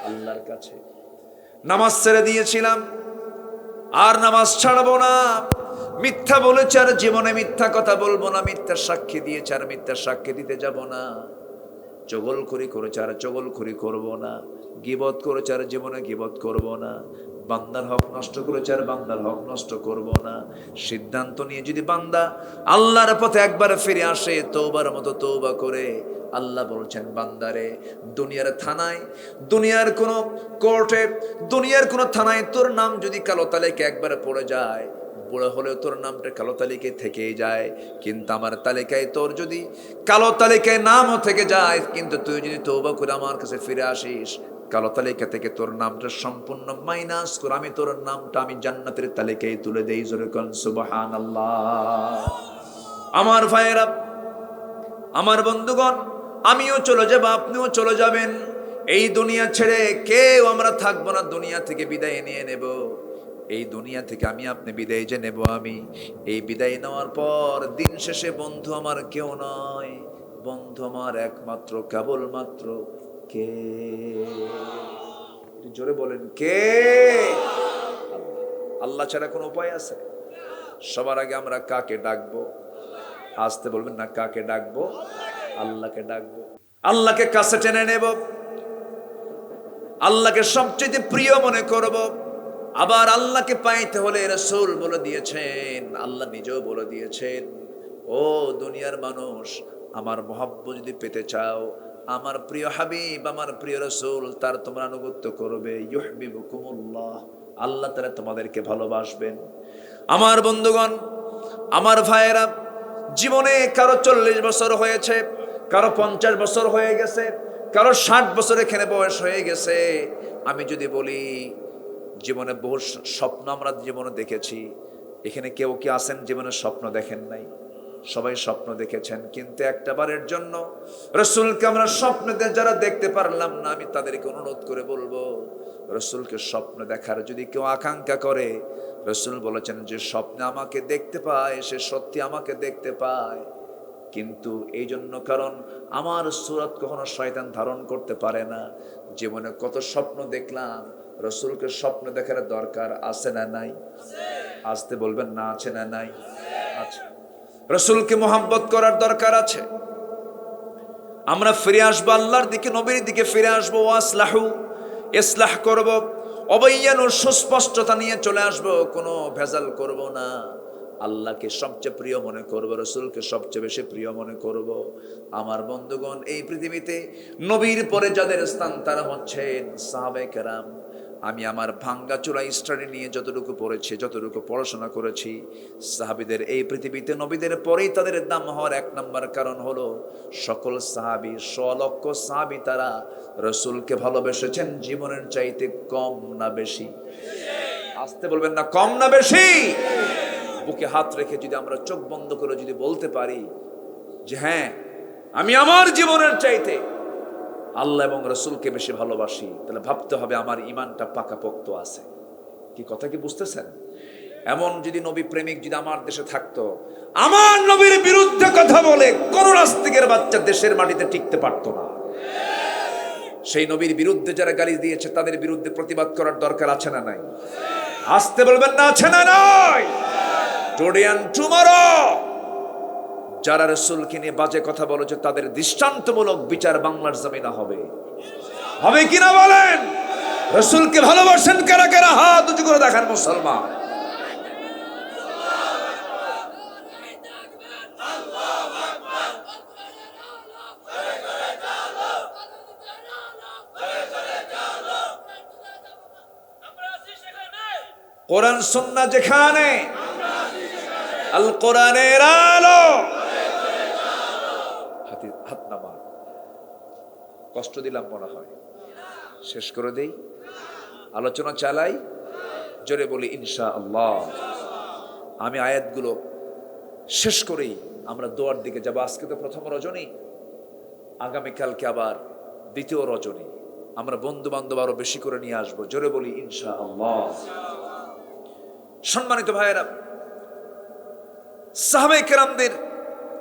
আল্লাহর কাছে। নামাজ ছেড়ে দিয়েছিলাম, আর নামাজ ছাড়বো না। মিথ্যা বলেছে, আর জীবনে মিথ্যা কথা বলবো না। মিথ্যা সাক্ষী দিয়েছে, আর মিথ্যা সাক্ষী দিতে যাব না। চগলখড়ি করেছে, আর চগলখড়ি করব না। গীবত করেছে, আর জীবনে গীবত করব না। বান্দার হক নষ্ট করেছে, আর বান্দার হক নষ্ট করব না। সিদ্ধান্ত নিয়ে যদি বান্দা আল্লাহর পথে একবার ফিরে আসে, তওবার মতো তওবা করে, আল্লাহ বলছেন, বান্দারে, দুনিয়ার থানায়, দুনিয়ার কোন কোর্টে, দুনিয়ার কোন থানায় তোর নাম যদি কালো তালিকায় একবার পড়ে যায়, বুড়ো হলেও তোর নামটা কালো তালিকায় থেকেই যায়। কিন্তু আমার তালিকায় তোর যদি কালো তালিকায় নামও থেকে যায়, কিন্তু তুই যদি তওবা করে আমার কাছে ফিরে আসিস, কালো তালিকা থেকে তোর নামটা সম্পূর্ণ মাইনাস করে আমি তোর নামটা আমি জান্নাতের তালিকায় তুলে দেই। জোরে কোন সুবহানাল্লাহ। আমার ভাইয়েরা, আমার বন্ধুগণ, আমিও চলে যাব, আপনিও চলে যাবেন। এই দুনিয়া ছেড়ে কেউ আমরা থাকবো না, দুনিয়া থেকে বিদায় নিয়ে নেব। এই দুনিয়া থেকে আমি আপনি বিদায় যে নেব, আমি এই বিদায় নেওয়ার পর দিন শেষে বন্ধু আমার কেউ নয়, বন্ধু আমার একমাত্র কেবলমাত্র কে? জোরে বলেন, কে? আল্লাহ ছাড়া কোনো উপায় আছে? সবার আগে আমরা কাকে ডাকবো? আসতে বলবেন না, কাকে ডাকবো? আল্লাহকে ডাকবো। আল্লাহকে কাছে টেনে নেব, আল্লাহকে সবচেয়ে প্রিয় মনে করব। আবার আল্লাহকে পাইতে হলে রাসূল বলে দিয়েছেন, আল্লাহ নিজেও বলে দিয়েছেন, ও দুনিয়ার মানুষ, আমার মহব্বত যদি পেতে চাও, আমার প্রিয় হাবিব, আমার প্রিয় রাসূল, তার তোমরা আনুগত্য করবে। ইউহিব্বুকুমুল্লাহ, আল্লাহ তাআলা তোমাদেরকে ভালোবাসবেন। আমার বন্ধুগণ, আমার ভাইয়েরা, জীবনে কারো 40 বছর হয়েছে, কারো 50 বছর হয়ে গেছে, কারো 60 বছর এখানে বয়স হয়ে গেছে। আমি যদি বলি, জীবনে বহু স্বপ্ন আমরা জীবনে দেখেছি। এখানে কেউ কি আছেন জীবনে স্বপ্ন দেখেন নাই? সবাই স্বপ্ন দেখেছেন, কিন্তু একটা বারের জন্য রাসূলকে আমরা স্বপ্নে যারা দেখতে পারলাম না, আমি তাদেরকে অনুরোধ করে বলবো, রাসূলকে স্বপ্ন দেখার যদি কেউ আকাঙ্ক্ষা করে, রাসূল বলেছেন, যে স্বপ্নে আমাকে দেখতে পায় সে সত্যি আমাকে দেখতে পায়। কিন্তু এই জন্য, কারণ আমার সূরত কখনো শয়তান ধারণ করতে পারে না। জীবনে কত স্বপ্ন দেখলাম, রাসূলকে স্বপ্ন দেখার দরকার আছে না নাই? আসতে বলবেন না, আছে না নাই? আছে। রাসূলকে মহব্বত করার দরকার আছে। আমরা ফিরে আসবো আল্লাহর দিকে, নবীর দিকে ফিরে আসবো। ওয়াসলাহু, ইসলাহ করব, অবৈয়ান সুস্পষ্টতা নিয়ে চলে আসবো, কোনো ভেজাল করব না। আল্লাহকে সবচেয়ে প্রিয় মনে করব, রাসূলকে সবচেয়ে বেশি প্রিয় মনে করব। আমার বন্ধুগণ, এই পৃথিবীতে নবীর পরে যাদের স্থান তারা হচ্ছেন সাহাবায়ে কেরাম। আমি আমার ভাঙ্গা চূড়া স্টাডি নিয়ে যতটুকু পড়েছি, যতটুকু পড়াশোনা করেছি, সাহাবীদের এই পৃথিবীতে নবীদের পরেই তাদের দাম হওয়ার এক নম্বর কারণ হলো, সকল সাহাবী, 100 লক্ষ সাহাবী, তারা রাসূলকে ভালোবেসেছেন জীবনের চাইতে কম না বেশি? আসতে বলবেন না, কম না বেশি? বুকে হাত রেখে যদি আমরা চোখ বন্ধ করে যদি বলতে পারি যে হ্যাঁ, আমি আমার জীবনের চাইতে আল্লাহ এবং রাসূলকে বেশি ভালোবাসি, তাহলে ভাবতে হবে আমার ঈমানটা পাকাপোক্ত আছে। কি কথা কি বুঝতেছেন? এমন যদি নবী প্রেমিক যদি আমার দেশে থাকতো, আমার নবীর বিরুদ্ধে কথা বলে কোন নাস্তিকের বাচ্চা দেশের মাটিতে টিকতে পারতো না। সেই নবীর বিরুদ্ধে যারা গালি দিয়েছে তাদের বিরুদ্ধে প্রতিবাদ করার দরকার আছে না নাই? আসতে বলবেন না, আছে না নাই? টুডে এন্ড টুমরো যারা রাসূলকে নিয়ে বাজে কথা বলেছে তাদের দৃষ্টান্তমূলক বিচার বাংলার জমিনে হবে। হবে কিনা বলেন? রাসূলকে ভালোবাসেন কারা কারা? হাত উঁচু করে দেখান মুসলমান। কোরআন সুন্নাহ যেখানে, আল কোরআনের আলো। হাত নামা, কষ্ট দিলাম মনে হয়, শেষ করে দেই, আলোচনা চালাই, জোরে বলি ইনশাআল্লাহ। আমি আয়াতগুলো শেষ করেই আমরা দোয়ার দিকে যাব। আজকে তো প্রথম রজনী, আগামীকালকে আবার দ্বিতীয় রজনী। আমরা বন্ধু বান্ধব আরো বেশি করে নিয়ে আসবো, জোরে বলি ইনশাআল্লাহ। সম্মানিত ভাইয়েরা, সাহাবায়ে কেরামদের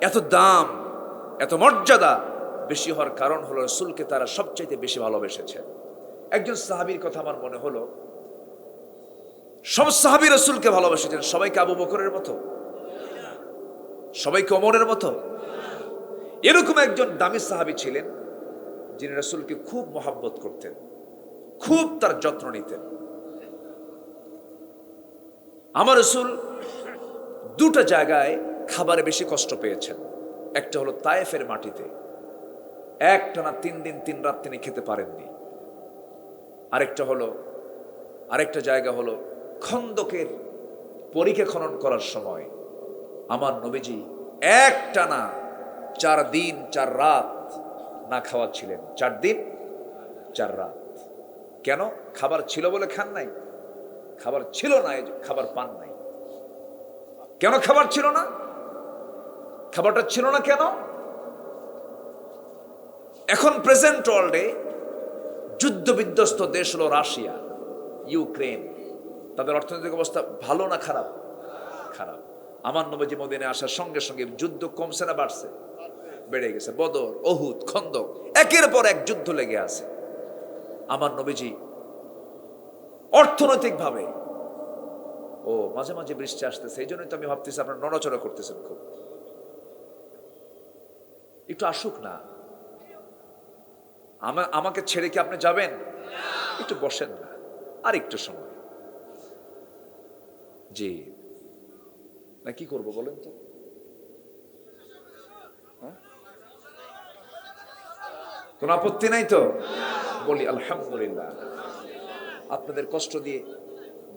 এত দাম, এত মর্যাদা বেশি হওয়ার কারণ হলো রাসূলকে তারা সবচাইতে বেশি ভালোবেসেছেন। একজন সাহাবীর কথা আমার মনে হলো, সব সাহাবী রাসূলকে ভালোবেসেছেন। সবাইকে আবু বকরের মতো, সবাইকে ওমরের মতো। এরকম একজন দামি সাহাবী ছিলেন যিনি রাসূলকে খুব মহব্বত করতেন, খুব তার যত্ন নিতেন। আমার রাসূল দুটো জায়গায় খাবারে বেশি কষ্ট পেয়েছেন। একটা হলো তায়েফের মাটিতে, একটানা 3 দিন 3 রাত তিনি খেতে পারেননি। আরেকটা জায়গা হলো খন্দকের পরিখা খনন করার সময় আমার নবীজি একটানা 4 দিন 4 রাত না খাওয়া ছিলেন। 4 দিন 4 রাত। কেন? খাবার ছিল বলে খান নাই? খাবার ছিল না, খাবার পান নাই। কেন খাবার ছিল না? খাবারটা ছিল না কেন? এখন প্রেজেন্ট ওয়ার্ল্ডে যুদ্ধ বিধ্বস্ত দেশ হলো রাশিয়া, ইউক্রেন। তাদের অর্থনৈতিক অবস্থা ভালো না খারাপ? খারাপ। আমার নবীজি মদিনায় আসার সঙ্গে সঙ্গে যুদ্ধ কমছে না বাড়ছে? বেড়ে গেছে। বদর, উহুদ, খন্দক, একের পর এক যুদ্ধ লেগে আছে। আমার নবীজি অর্থনৈতিক ভাবে, মাঝে মাঝে বৃষ্টি আসতেছে, এই জন্যই তো আমি ভাবতেছি আপনারা নড়াচড়া করতেছেন খুব। একটু আসুক না, আমাকে ছেড়ে কি আপনি যাবেন? একটু বসেন না, আর একটু সময়। জি না, কি করবো বলেন তো? কোন আপত্তি নাই তো? বলি আলহামদুলিল্লাহ, আপনাদের কষ্ট দিয়ে।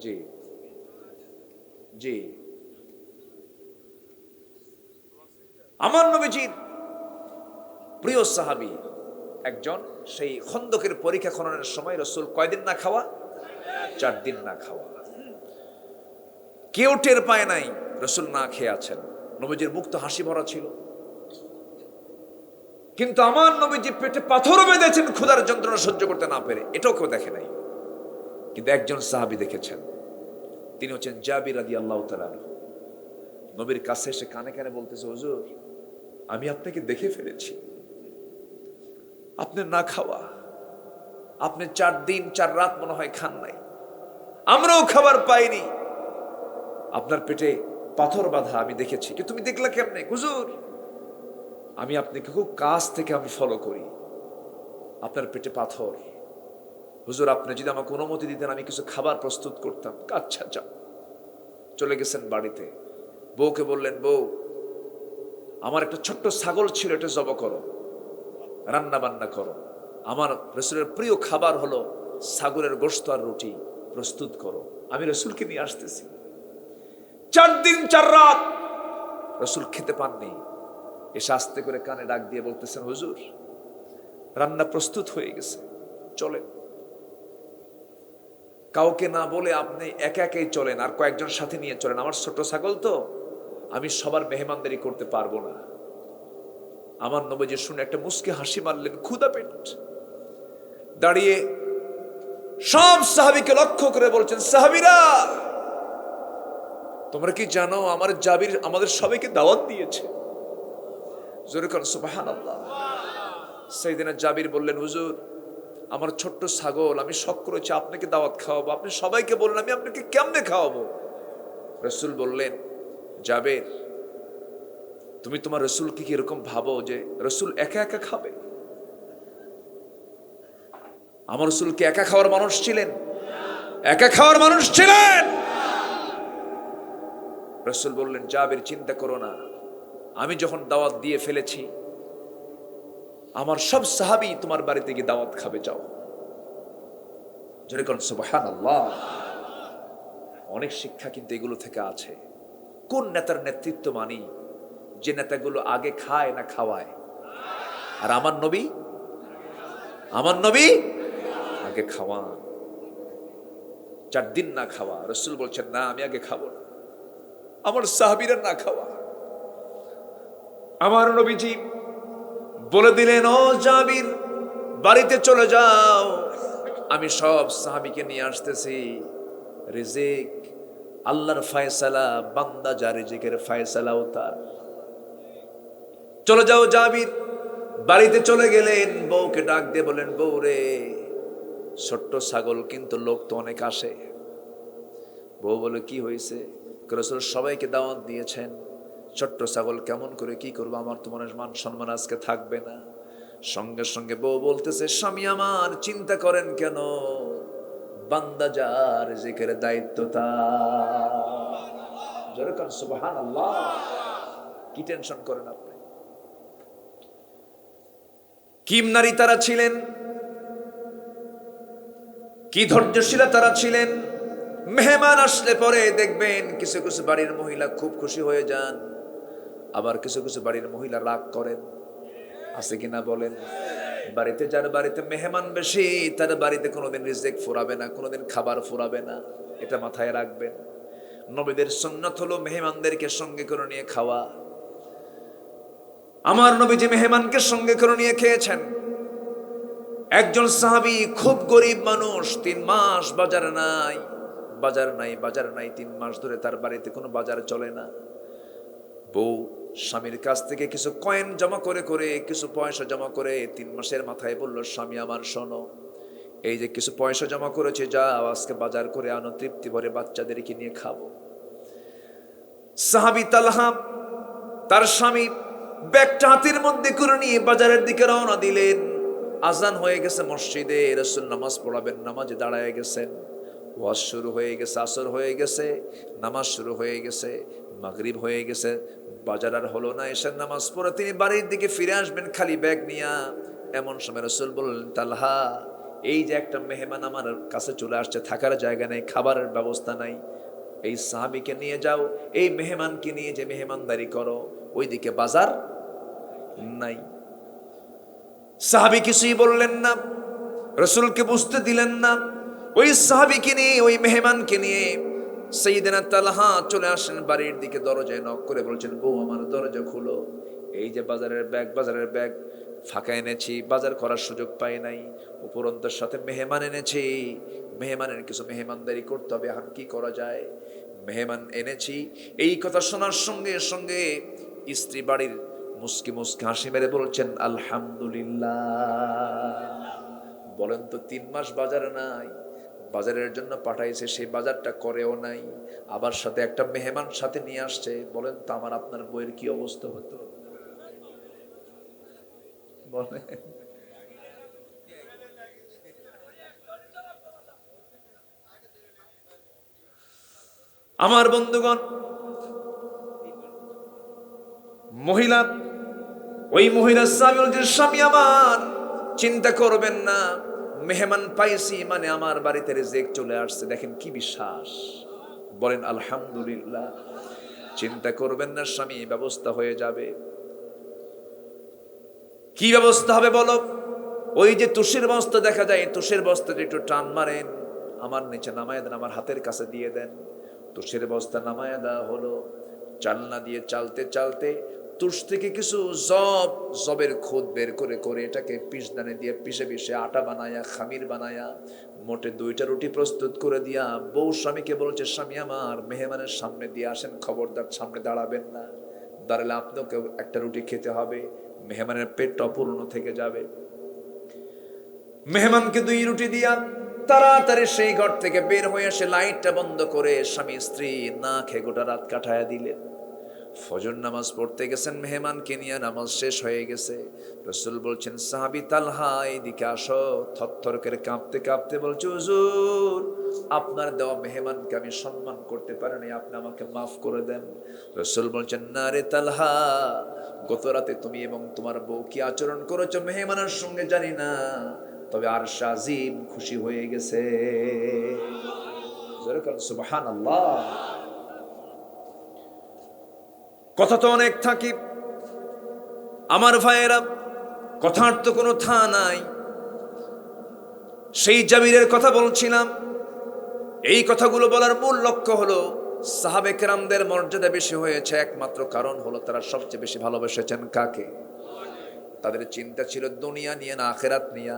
জি জি, আমার নবীজির প্রিয় সাহাবী একজন, সেই খন্দকের পরীক্ষা খননের সময় রাসূল কয়দিন না খাওয়া? 4 দিন না খাওয়া। কেউ টের পায় নাই রাসূল না খেয়ে আছেন। নবীজির মুখ তো হাসি ভরা ছিল, কিন্তু আমার নবীজি পেটে পাথর বেঁধেছেন ক্ষুধার যন্ত্রণা সহ্য করতে না পেরে, এটাও কেউ দেখে নাই। কিন্তু একজন সাহাবী দেখেছেন, তিনি হচ্ছেন জাবির রাদিয়াল্লাহু তাআলা। নবীর কাছে এসে কানে কানে বলতেছে, হুজুর আমি আপনাকে দেখে ফেলেছি, আপনার না খাওয়া, আপনি 4 দিন 4 রাত মনে হয় খান নাই, আমরাও খাবার পাইনি, আপনার পেটে পাথর বাঁধা আমি দেখেছি। কিন্তু তুমি দেখলা কেমনে? হুজুর আমি আপনাকে খুব কাছ থেকে আমি ফলো করি, আপনার পেটে পাথর। হুজুর আপনি যদি আমাকে অনুমতি দিতেন আমি কিছু খাবার প্রস্তুত করতাম। আচ্ছা যাও। চলে গেছেন বাড়িতে। বউকে বললেন, বউ আমার একটা ছোট্ট ছাগল ছিল, এটা জবাই করো, রান্না বান্না করো, আমার রাসূলের প্রিয় খাবার হলো ছাগলের গোশত আর রুটি, প্রস্তুত করো, আমি রাসূলকে নিয়ে আসতেছি। 4 দিন 4 রাত রাসূল খেতে পাননি। এসে আস্তে করে কানে ডাক দিয়ে বলতেছেন, হুজুর রান্না প্রস্তুত হয়ে গেছে, চলেন। কাউকে না বলে আপনি একা একাই চলেন, আর কয়েকজন সাথে নিয়ে চলেন, আমার ছোট ছাগল তো, আমি সবার মেহমানদারি করতে পারবো না। আমার নবীজি শুনে একটা মুস্কি হাসি মারলেন, ক্ষুধা পেট। দাঁড়িয়ে সব সাহাবীকে লক্ষ্য করে বলছেন, সাহাবীরা তোমরা কি জানো আমার জাবির আমাদের সবাইকে দাওয়াত দিয়েছে? জোরে কর সুবহানাল্লাহ। সাইয়েদনা জাবির বললেন, হুজুর আমার ছোট্ট ছাগল, আমি শখ করেছি আপনাকে দাওয়াত খাওয়াবো, আপনি সবাইকে বললেন, আমি আপনাকে কেমনে খাওয়াবো? রাসূল বললেন, জাবের, তুমি তোমার রাসূলকে কি এরকম ভাবো যে রাসূল একা একা খাবে? আমার রাসূল কি একা খাওয়ার মানুষ ছিলেন? একা খাওয়ার মানুষ ছিলেন? রাসূল বললেন, জাবের চিন্তা করো না, আমি যখন দাওয়াত দিয়ে ফেলেছি, আমার সব সাহাবী তোমার বাড়িতে গিয়ে দাওয়াত খাবে, যাও। জোরে কোন সুবহানাল্লাহ। অনেক শিক্ষা কিন্তু এগুলো থেকে আছে। কোন নেতার নেতৃত্ব মানি? যে নেতাগুলো আগে খায় না খাওয়ায়। আর আমার নবী আগে খাওয়ান, 4 দিন না খাওয়া। রাসূল বলছেন, না আমি আগে খাবো না, আমার সাহাবীরা না খাওয়া। আমার নবীজি বলে দিলেন, ও জাবির, বাড়িতে চলে যাও, আমি সব সাহাবীকে নিয়ে আসতেছি। রিজিক আল্লাহর ফয়সালা, বান্দা যা রিজিকের ফয়সালাও তার। চলে যাও জাবির। বাড়িতে চলে গেলেন, বউকে ডাক দিয়ে বলেন, বউ রে, ছোট্ট ছাগল কিন্তু লোক তো অনেক আসে। বউ বলে, কি হয়েছে? রাসূল সবাইকে দাওয়াত দিয়েছেন, ছোট্ট ছাগল কেমন করে কি করবো, আমার তো মনে হয় মান সম্মান আজকে থাকবে না। সঙ্গে সঙ্গে বউ বলতেছে, স্বামী আমার, চিন্তা করেন কেন, বান্দা যার রিজিকের দায়িত্ব তার। যেরকম সুবহানাল্লাহ। কি টেনশন করেন আপনি? কি নারী তারা ছিলেন, কি ধৈর্যশীলা তারা ছিলেন। মেহমান আসলে পরে দেখবেন কিছু কিছু বাড়ির মহিলা খুব খুশি হয়ে যান, আবার কিছু কিছু বাড়ির মহিলা রাগ করেন। আছে কিনা বলেন? বাড়িতে যার বাড়িতে মেহমান বেশি, তার বাড়িতে কোনোদিন রিজিক ফুরাবে না, কোনোদিন খাবার ফুরাবে না, এটা মাথায় রাখবেন। নবীদের সুন্নাত হলো মেহমানদেরকে সঙ্গে করে নিয়ে খাওয়া। আমার নবীজি মেহমানকে সঙ্গে করে নিয়ে খেয়েছেন। একজন সাহাবী খুব গরিব মানুষ, 3 মাস বাজার নাই, 3 মাস ধরে তার বাড়িতে কোনো বাজার চলে না। বউ স্বামীর কাছ থেকে কিছু কয়েন জমা করে করে, কিছু পয়সা জমা করে 3 মাসের মাথায় বলল, স্বামী আমার শোনো, এই যে কিছু পয়সা জমা করেছে, যাও আজকে বাজার করে আনো, তৃপ্তি ভরে বাচ্চাদেরকে নিয়ে খাবো। সাহাবী তালহা তার স্বামী ব্যাগটা হাতের মধ্যে করে নিয়ে বাজারের দিকে রওনা দিলেন। আজান হয়ে গেছে মসজিদে, রাসূল নামাজ পড়াবেন, নামাজে দাঁড়ায় গেছেন। ওয়াজ শুরু হয়ে গেছে, আসর হয়ে গেছে, নামাজ শুরু হয়ে গেছে, মাগরিব হয়ে গেছে, বাজার আর হলো না। এশার নামাজ পড়ে তিনি বাড়ির দিকে ফিরে আসবেন খালি ব্যাগ নিয়া। এমন সময় রাসূল বললেন, তালহা, এই যে একটা মেহমান আমার কাছে চলে আসছে, থাকার জায়গা নেই, খাবারের ব্যবস্থা নাই, এই সাহাবীকে নিয়ে যাও, এই মেহমানকে নিয়ে যে মেহমানদারি করো, ওইদিকে বাজার নাই। সাহাবী কিছুই বললেন না, রাসূলকে বুঝতে দিলেন না। ওই সাহাবীকে নিয়ে, ওই মেহমানকে নিয়ে সাইয়েদনা তালহা চলে আসেন বাড়ির দিকে, দরজায় নক করে বলছেন, বউ আমার দরজা খুলো, এই যে বাজারের ব্যাগ ফাঁকা এনেছি, বাজার করার সুযোগ পাই নাই, উপরন্তর সাথে মেহমান এনেছি, মেহমানের কিছু মেহমানদারি করতে হবে, এখন কি করা যায়? মেহমান এনেছি। এই কথা শোনার সঙ্গে সঙ্গে স্ত্রী বাড়ির মুস্কি মুস্কি হাসি মেরে বলছেন, আলহামদুলিল্লাহ। বলেন তো, 3 মাস বাজার নাই, বাজারের জন্য পাঠাইছে, সেই বাজারটা করেও নাই, আবার সাথে একটা মেহমান সাথে নিয়ে আসছে। বলেন তো আমার আপনার বইয়ের কি অবস্থা হতো? বলেন। আমার বন্ধুগণ, মহিলা, ওই মহিলা স্বামী আমার, চিন্তা করবেন না, মেহমান পাইছি মানে আমার বাড়িতে রিজিক চলে আসছে। দেখেন কি বিশ্বাস, বলেন আলহামদুলিল্লাহ। চিন্তা করবেন না, স্বামী, ব্যবস্থা হয়ে যাবে। কি ব্যবস্থা হবে বলো? ওই যে তুষের বস্তা দেখা যায়, তুষের বস্তাটা একটু টান মারেন, আমার নিচে নামায় দেন, আমার হাতের কাছে দিয়ে দেন। তুষের বস্তা নামায় দেওয়া হলো। চালনা দিয়ে চালতে চালতে তুষ থেকে কিছু জবের খুদ বের করে করে এটাকে পিষদানে দিয়ে পিষে পিষে আটা বানায়া, খামির বানায়া, মোটে 2টা রুটি প্রস্তুত করে দিয়া বউ স্বামীকে বলছে, স্বামী আমার, মেহমানের সামনে দিয়ে আসেন, খবরদার সামনে দাঁড়াবেন না, দাঁড়ালে আপনাকেও একটা রুটি খেতে হবে, মেহমানের পেটটা অপূর্ণ থেকে যাবে। মেহমানকে 2 রুটি দিয়া তাড়াতাড়ি সেই ঘর থেকে বের হয়ে এসে লাইটটা বন্ধ করে স্বামী স্ত্রী না খেয়ে গোটা রাত কাটায়া দিলেন। ফজর নামাজ পড়তে গেছেন, মেহমানকে নিয়ে নামাজ শেষ হয়ে গেছে। রাসূল বলছেন, সাহাবী তালহা এদিকে আসো। থরথর করে কাঁপতে কাঁপতে বলছে, হুজুর আপনার দেওয়া মেহমানকে আমি সম্মান করতে পারিনি, আপনি আমাকে মাফ করে দেন। রাসূল বলছেন, না রে তালহা, গত রাতে তুমি এবং তোমার বউ কি আচরণ করেছো মেহমানের সঙ্গে জানি না, তবে আরশ আজিম খুশি হয়ে গেছে। সুবহানাল্লাহ। কথা তো অনেক থাকি আমার ভাইয়েরা, কথার তো কোনো থা নাই। সেই জাবিরের কথা বলছিলাম। এই কথাগুলো বলার মূল লক্ষ্য হলো সাহাবে কেরামদের মর্যাদা বেশি হয়েছে একমাত্র কারণ হলো তারা সবচেয়ে বেশি ভালোবেসেছেন কাকে? তাদের চিন্তা ছিল দুনিয়া নিয়ে না আখেরাত নিয়ে।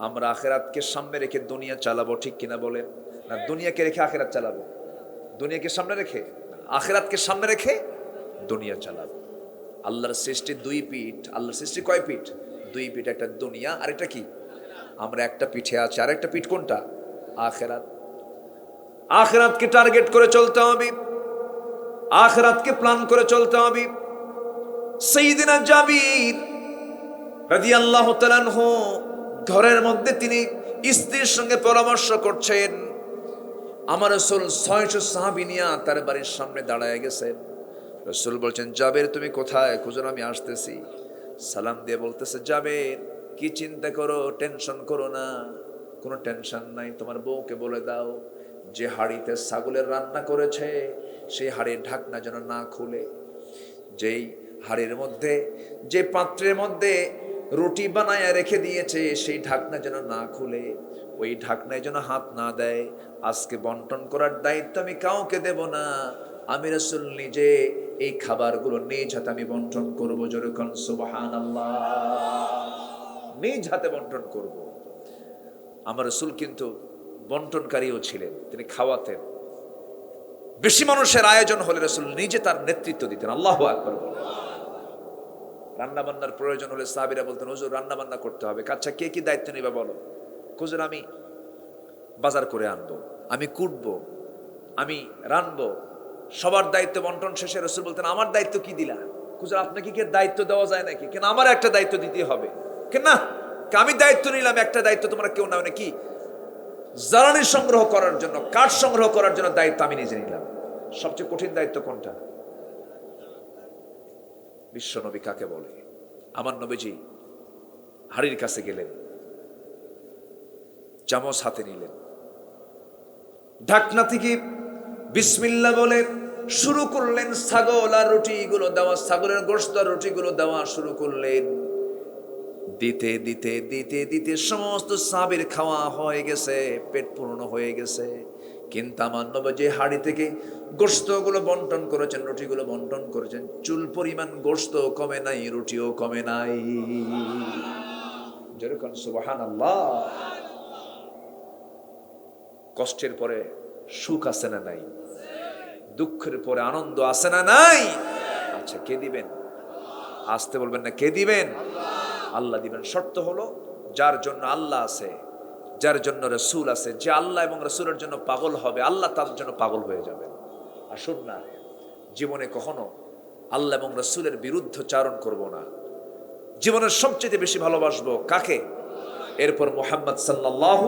আমরা আখেরাতকে সামনে রেখে দুনিয়া চালাবো, ঠিক কিনা বলেন? না দুনিয়াকে রেখে আখেরাত চালাবো? দুনিয়াকে সামনে রেখে আখেরাতকে সামনে রেখে দুনিয়া চালাবো। আল্লাহর সৃষ্টি 2 পিঠ। আল্লাহর সৃষ্টি কয় পিঠ? 2 পিঠ। একটা দুনিয়া আর একটা কি? আমরা একটা পিঠে আছি, আর একটা পিঠ কোনটা? আখেরাত। আখেরাতকে টার্গেট করে চলতে হবে, আখেরাতকে প্ল্যান করে চলতে হবে। সাইয়্যিদিনা জাবির রাদিয়াল্লাহু তাআলা আনহু ঘরের মধ্যে তিনি স্ত্রীর সঙ্গে পরামর্শ করছেন। আমার রাসূল 600 সাহাবী নিয়ে তার বাড়ির সামনে দাঁড়ায় গেছেন। রাসূল বলছেন, জাবের তুমি কোথায়? হুজুর আমি আসতেছি। সালাম দিয়ে বলতেছে, জাবের কি চিন্তা করো, টেনশন করো না, কোনো টেনশন নাই। তোমার বউকে বলে দাও যে হাঁড়িতে ছাগলের রান্না করেছে সেই হাঁড়ির ঢাকনা যেন না খুলে, যেই হাঁড়ির মধ্যে যে পাত্রের মধ্যে রুটি বানায় রেখে দিয়েছে সেই ঢাকনা যেন না খুলে, ওই ঢাকনায় যেন হাত না দেয়। আজকে বন্টন করার দায়িত্ব আমি কাউকে দেব না, আমি রাসূল নিজে এই খাবারগুলো নিজ হাতে আমি বন্টন করবো। জোরে কোন সুবহানাল্লাহ। নিজ হাতে বন্টন করব। আমার রাসূল কিন্তু বন্টনকারীও ছিলেন, তিনি খাওয়াতেন। বেশি মানুষের আয়োজন হলে রাসূল নিজে তার নেতৃত্ব দিতেন। আল্লাহু আকবার। রান্না বান্নার প্রয়োজন হলে সাহাবীরা বলতেন, হুজুর রান্না বান্না করতে হবে। আচ্ছা কে কি দায়িত্ব নিবে বলো? হুজুর আমি বাজার করে আনবো, আমি কুটবো, আমি রানবো। সবার দায়িত্ব বন্টন শেষে রাসূল বলতেন, আমার দায়িত্ব কি দিলা? হুজুর আপনাকে কি দায়িত্ব দেওয়া যায় নাকি? কেন আমার একটা দায়িত্ব দিতে হবে? কেন না, আমি দায়িত্ব নিলাম, একটা দায়িত্ব তোমরা কেউ নাও নাকি? জ্বালানি সংগ্রহ করার জন্য, কাঠ সংগ্রহ করার জন্য দায়িত্ব আমি নিজে নিলাম। সবচেয়ে কঠিন দায়িত্ব কোনটা? বিশ্ব নবী কাকে বলে? আমার নবীজি হাড়ির কাছে গেলেন, চামচ হাতে নিলেন, ঢাকনা থেকে বিসমিল্লাহ বলে শুরু করলেন ছাগল আর রুটিগুলো দেওয়া, ছাগলের গোশত আর রুটিগুলো দেওয়া শুরু করলেন। দিতে দিতে দিতে দিতে সমস্ত সাহাবীর খাওয়া হয়ে গেছে, পেট পূর্ণ হয়ে গেছে। কিন্তু আমার নবী যে হাড়ি থেকে গোশতগুলো বন্টন করেছেন, রুটিগুলো বন্টন করেছেন, চুল পরিমাণ গোশত কমে নাই, রুটিও কমে নাই। যেরকম সুবহানাল্লাহ। কষ্টের পরে সুখ আছে না নাই? দুঃখের পরে আনন্দ আছে না নাই? আচ্ছা কে দিবেন? আসতে বলবেন না, কে দিবেন? আল্লাহ দিবেন। শর্ত হলো যার জন্য আল্লাহ আছে, যার জন্য রাসূল আছে, যে আল্লাহ এবং রাসূলের জন্য পাগল হবে, আল্লাহ তার জন্য পাগল হয়ে যাবেন। আসুন না জীবনে কখনো আল্লাহ এবং রাসূলের বিরুদ্ধচারণ করব না। জীবনের সবচেয়ে বেশি ভালোবাসবো কাকে? এরপর মুহাম্মদ সাল্লাল্লাহু,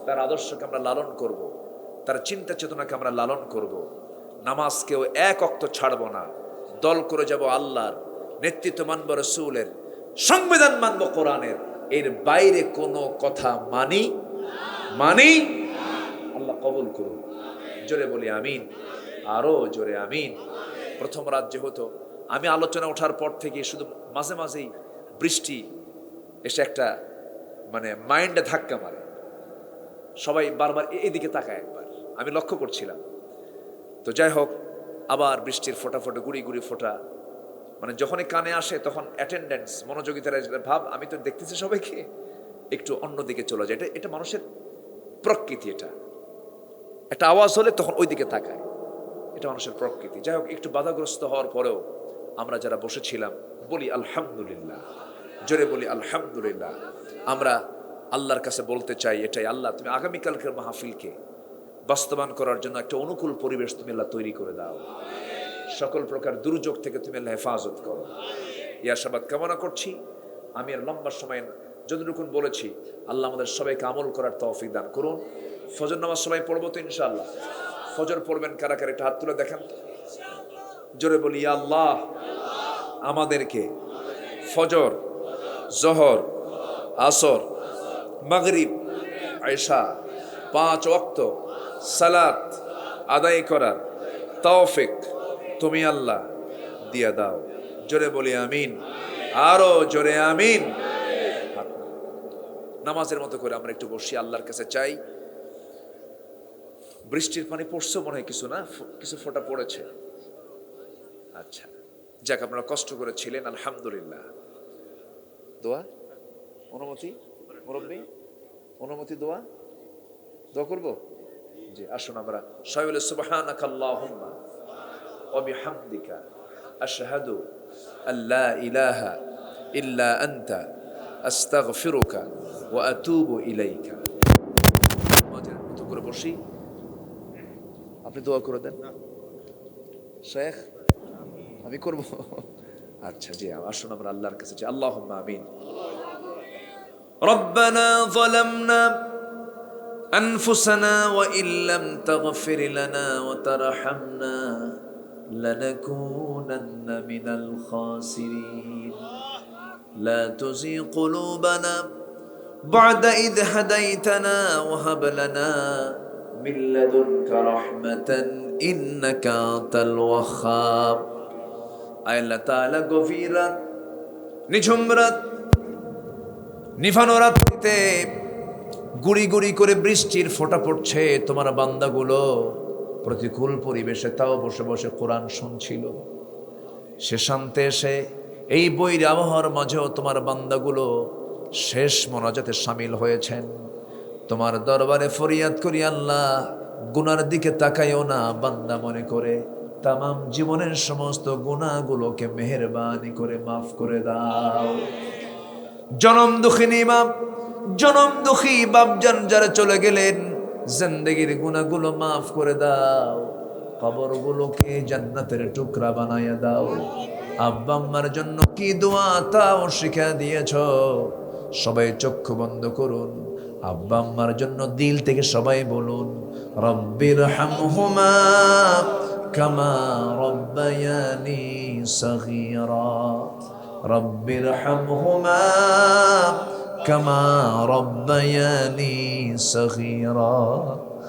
তার আদর্শকে আমরা লালন করব, তার চিন্তা চেতনাকে আমরা লালন করব। নামাজকেও এক ওয়াক্ত ছাড়ব না, দল করে যাব আল্লাহর, নেতৃত্ব মানব রাসূলের, সংবিধান মানব কোরআনের, এর বাইরে কোনো কথা মানি আল্লাহ কবুল করুন। জোরে বলি আমিন, আরো জোরে আমিন। প্রথম রাত যেহেতু আমি আলোচনা ওঠার পর থেকে শুধু মাঝে মাঝেই বৃষ্টি এসে একটা মানে মাইন্ডে ধাক্কা মারে, সবাই বারবার এদিকে তাকায়, একবার আমি লক্ষ্য করছিলাম। তো যাই হোক, আবার বৃষ্টির ফোঁটা ফোঁটা গুড়ি গুড়ি ফোঁটা, মানে যখনই কানে আসে তখন অ্যাটেন্ডেন্স, মনোযোগিতার ভাব, আমি তো দেখতেছি সবাইকে, একটু অন্যদিকে চলে যায়। এটা মানুষের প্রকৃতি। এটা একটা আওয়াজ হলে তখন ওই দিকে তাকায়, এটা মানুষের প্রকৃতি। যাই হোক, একটু বাধাগ্রস্ত হওয়ার পরেও আমরা যারা বসেছিলাম বলি আলহামদুলিল্লাহ, জোরে বলি আলহামদুলিল্লাহ। আমরা আল্লাহর কাছে বলতে চাই এটাই, আল্লাহ তুমি আগামীকালকের মাহফিলকে বাস্তবায়ন করার জন্য একটা অনুকূল পরিবেশ তুমি আল্লাহ তৈরি করে দাও। সকল প্রকার দুর্যোগ থেকে তুমি আল্লাহ হেফাজত করো। এই আশাবাদ কামনা করছি। আমি আর লম্বা সময় যতটুকু বলেছি, আল্লাহ আমাদের সবাইকে আমল করার তৌফিক দান করুন। ফজর নামাজ সবাই পড়বো তো ইনশাআল্লাহ? ফজর পড়বেন কারা কারা? একটা হাত তুলে দেখেন তো, জোরে বলি ইয়া আল্লাহ আমাদেরকে ফজর, জোহর, আসর, মাগরিব, আয়েশা 5 ওয়াক্ত সালাত আদায় করার তৌফিক তুমি আল্লাহ দিয়া দাও। জোরে বলি আমিন, আরো জোরে আমিন। নামাজের মতো করে আমরা একটু বসি, আল্লাহর কাছে চাই। বৃষ্টির পানি পড়ছে মনে হয়, কিছু না, কিছু ফোঁটা পড়েছে। আচ্ছা যাক, আপনারা কষ্ট করে ছিলেন, আলহামদুলিল্লাহ। দোয়া অনুমতি, মুরব্বী অনুমতি, দোয়া করবো জি। আসুন আমরা সবাই বলে সুবহানাকা আল্লাহুম্মা ওয়া বিহামদিকা আশহাদু আল্লা ইলাহা ইল্লা আনতা আস্তাগফিরুকা ওয়া আতুবু ইলাইকা। নামাজের মতো করে বসি, আপনি দোয়া করে দেন। শেখ আমি করব? আচ্ছা জি, আসুন আমরা আল্লাহর কাছে চাই। আল্লাহুম্মা আমিন। রব্বানা যালামনা أنفسنا وإن لم تغفر لنا وترحمنا لنكونن من الخاسرين لا تزغ قلوبنا بعد إذ هديتنا وهب لنا من لدنك رحمة إنك أنت الوهاب। আয় আল্লাহ তাআলা গভীর রাত, নিঝুম রাত, নিভানো রাত্রিতে গুড়ি গুড়ি করে বৃষ্টির ফোঁটা পড়ছে, তোমার বান্দাগুলো প্রতিকূল পরিবেশে তাও বসে বসে কোরআন শুনছিল। সে শান্তে এসে এই বৈরী আবহাওয়ার মাঝেও তোমার বান্দাগুলো শেষ মোনাজাতে শামিল হয়েছেন। তোমার দরবারে ফরিয়াদ করি আল্লাহ, গুনার দিকে তাকাইও না, বান্দা মনে করে তামাম জীবনের সমস্ত গুনাহগুলোকে মেহেরবানি করে মাফ করে দাও। জনম দুঃখিনী মা, জনম দুঃখী বাপজান যারা চলে গেলেন, জিন্দেগির গুনাহগুলো মাফ করে দাও, কবরগুলোকে জান্নাতের টুকরা বানায়া দাও। আব্বা আম্মার জন্য কি দোয়া তাও শিখা দিয়েছ। সবাই চক্ষু বন্ধ করুন, আব্বা আম্মার জন্য দিল থেকে সবাই বলুন রব্বির হামহুমা কামা রব্বায়ানি সগীরা, রব্বির হামহুমা কামা রব্বায়ানি সগীরা।